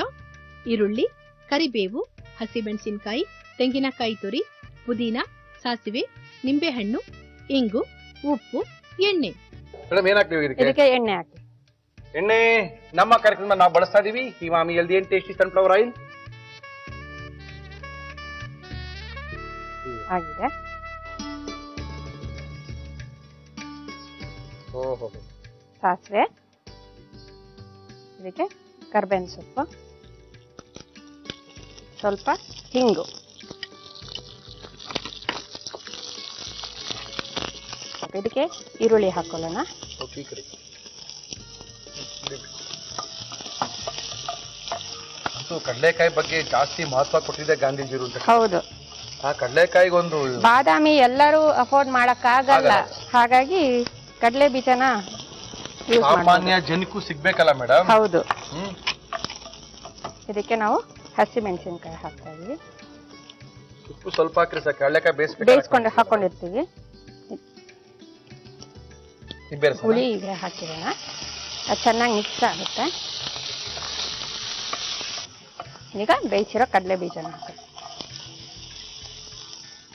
ಈರುಳ್ಳಿ, ಕರಿಬೇವು, ಹಸಿಮೆಣಸಿನಕಾಯಿ, ತೆಂಗಿನಕಾಯಿ ತುರಿ, ಪುದೀನ, ಸಾಸಿವೆ, ನಿಂಬೆಹಣ್ಣು, ಇಂಗು, ಉಪ್ಪು, ಎಣ್ಣೆ. ಮೇಡಮ್ ಏನ್ ಹಾಕ್ತೀವಿ ಇದಕ್ಕೆ? ಇದಕ್ಕೆ ಎಣ್ಣೆ ಹಾಕಿ. ಎಣ್ಣೆ ನಮ್ಮ ಕಾರ್ಯಕ್ರಮ ನಾವು ಬಳಸ್ತಾ ಇದೀವಿ Himami healthy and tasty sunflower oil. ಆಗಿದೆ. ಓಹೋ. ಸಾಸಿವೆ, ಇದಕ್ಕೆ ಕರ್ಬೇವಿನ ಸೊಪ್ಪು, ಸ್ವಲ್ಪ ಹಿಂಗು, ಇದಕ್ಕೆ ಈರುಳ್ಳಿ ಹಾಕೊಳ್ಳೋಣ. ಕಡಲೆಕಾಯಿ ಬಗ್ಗೆ ಜಾಸ್ತಿ ಮಹತ್ವ ಕೊಟ್ಟಿದೆ ಗಾಂಧೀಜಿರು ಅಂತ. ಹೌದು. ಆ ಕಡಲೆಕಾಯಿಗೊಂದು ಬಾದಾಮಿ ಎಲ್ಲರೂ ಅಫೋರ್ಡ್ ಮಾಡಕ್ ಆಗಲ್ಲ, ಹಾಗಾಗಿ ಕಡಲೆ ಬೀಜನ ಯೂಸ್ ಸಾಮಾನ್ಯ ಜನಕ್ಕೂ ಸಿಗ್ಬೇಕಲ್ಲ ಮೇಡಮ್. ಹೌದು. ಇದಕ್ಕೆ ನಾವು ಹಸಿ ಮೆಣಸಿನಕಾಯಿ ಹಾಕ್ತಾ ಇದೀವಿ. ಉಪ್ಪು ಸ್ವಲ್ಪ ಹಾಕ್ರಿ ಸರ್, ಕಡಲೆಕಾಯಿ ಬೇಯಿಸ್ಕೊಂಡು ಹಾಕೊಂಡಿರ್ತೀವಿ. ಹುಳಿ ಈಗ ಹಾಕಿರೋಣ, ಅದು ಚೆನ್ನಾಗಿ ಮಿಕ್ಸ್ ಆಗುತ್ತೆ. ಈಗ ಬೇಯಿಸಿರೋ ಕಡಲೆ ಬೀಜನ ಹಾಕಿ.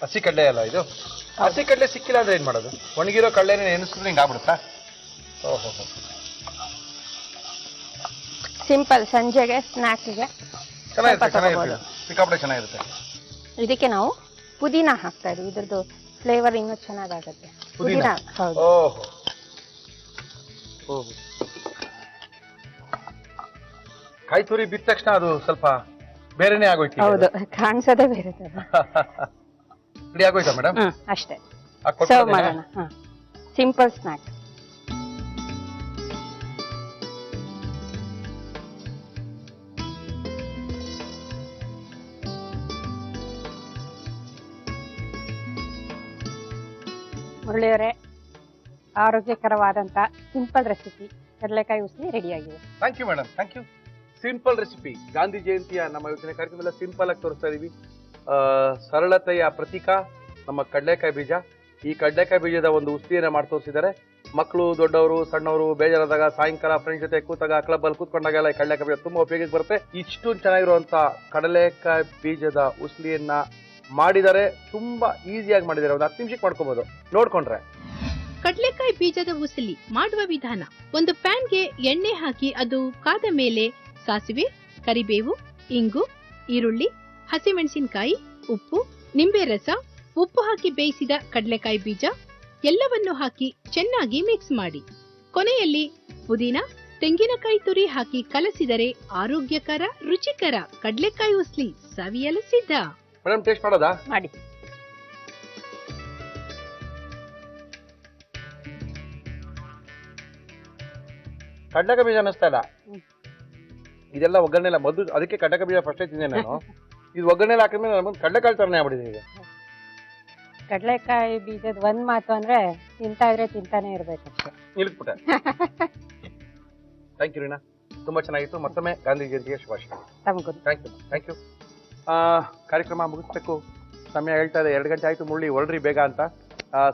ಹಸಿ ಕಡಲೆ ಅಲ್ಲ ಇದು? ಹಸಿ ಕಡಲೆ ಸಿಕ್ಕಿಲ್ಲ ಅಂದ್ರೆ ಏನ್ ಮಾಡೋದು? ಒಣಗಿರೋ ಕಡಲೆ ನೆನೆಸಿದ್ರೆ ಹಿಂಗ ಆಗ್ಬಿಡುತ್ತಾ? ಓಹೋ. ಸಿಂಪಲ್ ಸಂಜೆಗೆ ಸ್ನಾಕ್ಸ್ಗೆ ಚೆನ್ನಾಗಿರುತ್ತೆ, ಸಿಕ್ಕಾಪಟ್ಟೆ ಚೆನ್ನಾಗಿರುತ್ತೆ. ಇದಕ್ಕೆ ನಾವು ಪುದೀನ ಹಾಕ್ತಾ ಇದೀವಿ, ಇದ್ರದ್ದು ಫ್ಲೇವರ್ ಇನ್ನೂ ಚೆನ್ನಾಗಾಗುತ್ತೆ. ಪುದೀನ. ಹೌದು. ಓಹೋ. ಕಾಯಿ ತುರಿ ಬಿದ್ದ ತಕ್ಷಣ ಅದು ಸ್ವಲ್ಪ ಬೇರೆನೆ ಆಗೋಯ್ತು. ಹೌದು, ಕಾಣಿಸೋದೇ ಬೇರೆ ತರ. ರೆಡಿ ಆಗೋಯ್ತಾ ಮೇಡಮ್? ಅಷ್ಟೇ, ಸರ್ವ್ ಮಾಡೋಣ. Simple snack. ಮುರಳಿಯವರೇ, ಆರೋಗ್ಯಕರವಾದಂತ ಸಿಂಪಲ್ ರೆಸಿಪಿ ಕಡಲೆಕಾಯಿ ಉಸ್ಲಿ ರೆಡಿ ಆಗಿದೆ. Thank you madam, thank you. Simple recipe Gandhi ಜಯಂತಿಯ ನಮ್ಮ ಇವತ್ತಿನ ಕಾರ್ಯಕ್ರಮದಲ್ಲಿ ಸಿಂಪಲ್ ಆಗಿ ತೋರಿಸ್ತಾ ಇದೀವಿ. ಸರಳತೆಯ ಪ್ರತೀಕ ನಮ್ಮ ಕಡಲೆಕಾಯಿ ಬೀಜ. ಈ ಕಡಲೆಕಾಯಿ ಬೀಜದ ಒಂದು ಉಸ್ಲಿಯನ್ನ ಮಾಡಿ ತೋರಿಸಿದ್ದಾರೆ. ಮಕ್ಕಳು, ದೊಡ್ಡವರು, ಸಣ್ಣವರು ಬೇಜಾರಾದಾಗ ಸಾಯಂಕಾಲ ಫ್ರೆಂಡ್ಸ್ ಜೊತೆ ಕೂತಾಗ ಕ್ಲಬ್ ಅಲ್ಲಿ ಕೂತ್ಕೊಂಡಾಗೆಲ್ಲ ಈ ಕಡಲೆಕಾಯಿ ಬೀಜ ತುಂಬಾ ಉಪಯೋಗಕ್ಕೆ ಬರುತ್ತೆ. ಇಷ್ಟು ಚೆನ್ನಾಗಿರುವಂತ ಕಡಲೆಕಾಯಿ ಬೀಜದ ಉಸ್ಲಿಯನ್ನ ಮಾಡಿದ್ದಾರೆ. ತುಂಬಾ ಈಸಿಯಾಗಿ ಮಾಡಿದ್ದಾರೆ, ಒಂದು 10 ನಿಮಿಷಕ್ಕೆ ಮಾಡ್ಕೋಬಹುದು ನೋಡ್ಕೊಂಡ್ರೆ. ಕಡ್ಲೆಕಾಯಿ ಬೀಜದ ಉಸಲಿ ಮಾಡುವ ವಿಧಾನ: ಒಂದು ಪ್ಯಾನ್ಗೆ ಎಣ್ಣೆ ಹಾಕಿ ಅದು ಕಾದ ಮೇಲೆ ಸಾಸಿವೆ, ಕರಿಬೇವು, ಇಂಗು, ಈರುಳ್ಳಿ, ಹಸಿಮೆಣಸಿನಕಾಯಿ, ಉಪ್ಪು, ನಿಂಬೆ ರಸ, ಉಪ್ಪು ಹಾಕಿ ಬೇಯಿಸಿದ ಕಡ್ಲೆಕಾಯಿ ಬೀಜ ಎಲ್ಲವನ್ನು ಹಾಕಿ ಚೆನ್ನಾಗಿ ಮಿಕ್ಸ್ ಮಾಡಿ ಕೊನೆಯಲ್ಲಿ ಪುದೀನ, ತೆಂಗಿನಕಾಯಿ ತುರಿ ಹಾಕಿ ಕಲಸಿದರೆ ಆರೋಗ್ಯಕರ, ರುಚಿಕರ ಕಡ್ಲೆಕಾಯಿ ಉಸ್ಲಿ ಸವಿಯಲು ಸಿದ್ಧ. ಮೇಡಮ್ ಟೇಸ್ಟ್ ಮಾಡೋದಾ? ಮಾಡಿ. ಕಡ್ಲೆಕಾಯಿ ಬೀಜ ಅನ್ನಿಸ್ತಾ ಇಲ್ಲ. ಇದೆಲ್ಲ ಒಗ್ಗರಣೆ ಎಲ್ಲ ಮೊದಲು, ಅದಕ್ಕೆ ಕಡ್ಲೆಕಾಯಿ ಬೀಜ ಫಸ್ಟ್ ತಿಂದೆ ನಾನು. ಇದು ಒಗ್ಗರಣೆ ಹಾಕಿದ್ಮೇಲೆ ನಮ್ಗೆ ಕಡ್ಲೆಕಾಯಿ ತರನೇ ಆಗ್ಬಿಟ್ಟಿದೆ ಈಗ. ಕಡಲೆಕಾಯಿ ಬೀಜದ ಒಂದ್ ಮಾತು ಅಂದ್ರೆ ತಿಂತಾ ಇದ್ರೆ ತಿಂತಾನೆ ಇರ್ಬೇಕಷ್ಟೇ. ನಿಲ್ಲಿಸ್ಬಿಟ್ಟೆ. ಥ್ಯಾಂಕ್ ಯು ರೀನಾ, ತುಂಬಾ ಚೆನ್ನಾಗಿತ್ತು. ಮತ್ತೊಮ್ಮೆ ಗಾಂಧಿ ಜಯಂತಿಯ ಶುಭಾಶಯ. ತಮಗೂ ಥ್ಯಾಂಕ್ ಯು. ಕಾರ್ಯಕ್ರಮ ಮುಗಿಸ್ಬೇಕು, ಸಮಯ ಹೇಳ್ತಾ ಇದೆ, 2 ಗಂಟೆ ಆಯ್ತು. ಮುರಳಿ ಹೊರಡ್ರಿ ಬೇಗ ಅಂತ.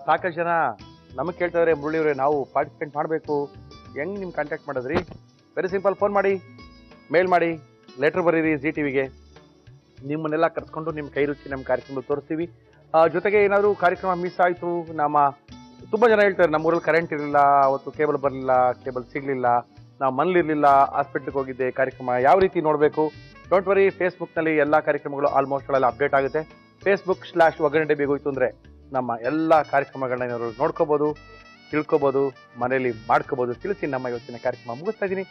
ಸಾಕಷ್ಟು ಜನ ನಮಗೆ ಕೇಳ್ತಾ ಇದಾರೆ, ಮುರಳಿಯವರೇ ನಾವು ಪಾರ್ಟಿಸಿಪೇಟ್ ಮಾಡಬೇಕು, ಹೆಂಗ್ ನಿಮ್ ಕಾಂಟ್ಯಾಕ್ಟ್ ಮಾಡೋದ್ರಿ? ವೆರಿ ಸಿಂಪಲ್, ಫೋನ್ ಮಾಡಿ, ಮೇಲ್ ಮಾಡಿ, ಲೆಟರ್ ಬರೀರಿ ಜಿ ಟಿವಿಗೆ. ನಿಮ್ಮನ್ನೆಲ್ಲ ಕರ್ಸ್ಕೊಂಡು ನಿಮ್ಮ ಕೈ ರುಚಿ ನಮ್ಮ ಕಾರ್ಯಕ್ರಮ ತೋರಿಸ್ತೀವಿ. ಜೊತೆಗೆ ಏನಾದರೂ ಕಾರ್ಯಕ್ರಮ ಮಿಸ್ ಆಯಿತು, ತುಂಬ ಜನ ಹೇಳ್ತಾರೆ ನಮ್ಮೂರಲ್ಲಿ ಕರೆಂಟ್ ಇರಲಿಲ್ಲ, ಅವತ್ತು ಕೇಬಲ್ ಬರಲಿಲ್ಲ, ಕೇಬಲ್ ಸಿಗಲಿಲ್ಲ, ನಾವು ಮನೇಲಿರಲಿಲ್ಲ, ಹಾಸ್ಪಿಟ್ಲಿಗೆ ಹೋಗಿದ್ದೆ, ಕಾರ್ಯಕ್ರಮ ಯಾವ ರೀತಿ ನೋಡಬೇಕು? ಡೋಂಟ್ ವರಿ, ಫೇಸ್ಬುಕ್ನಲ್ಲಿ ಎಲ್ಲ ಕಾರ್ಯಕ್ರಮಗಳು ಆಲ್ಮೋಸ್ಟ್ ಅಲ್ಲೆಲ್ಲ ಅಪ್ಡೇಟ್ ಆಗುತ್ತೆ. Facebook/ಒಗ್ಗರಣೆ ಡಬ್ಬಿಗೆ ಹೋಯ್ತು ಅಂದರೆ ನಮ್ಮ ಎಲ್ಲ ಕಾರ್ಯಕ್ರಮಗಳನ್ನ ಏನಾದ್ರು ನೋಡ್ಕೋಬೋದು. ತಿಳ್ಕೊಬೋದು, ಮನೆಯಲ್ಲಿ ಮಾಡ್ಕೋಬಹುದು ತಿಳಿಸಿ ನಮ್ಮ ಇವತ್ತಿನ ಕಾರ್ಯಕ್ರಮ ಮುಗಿಸ್ತಾ ಇದ್ದೀನಿ.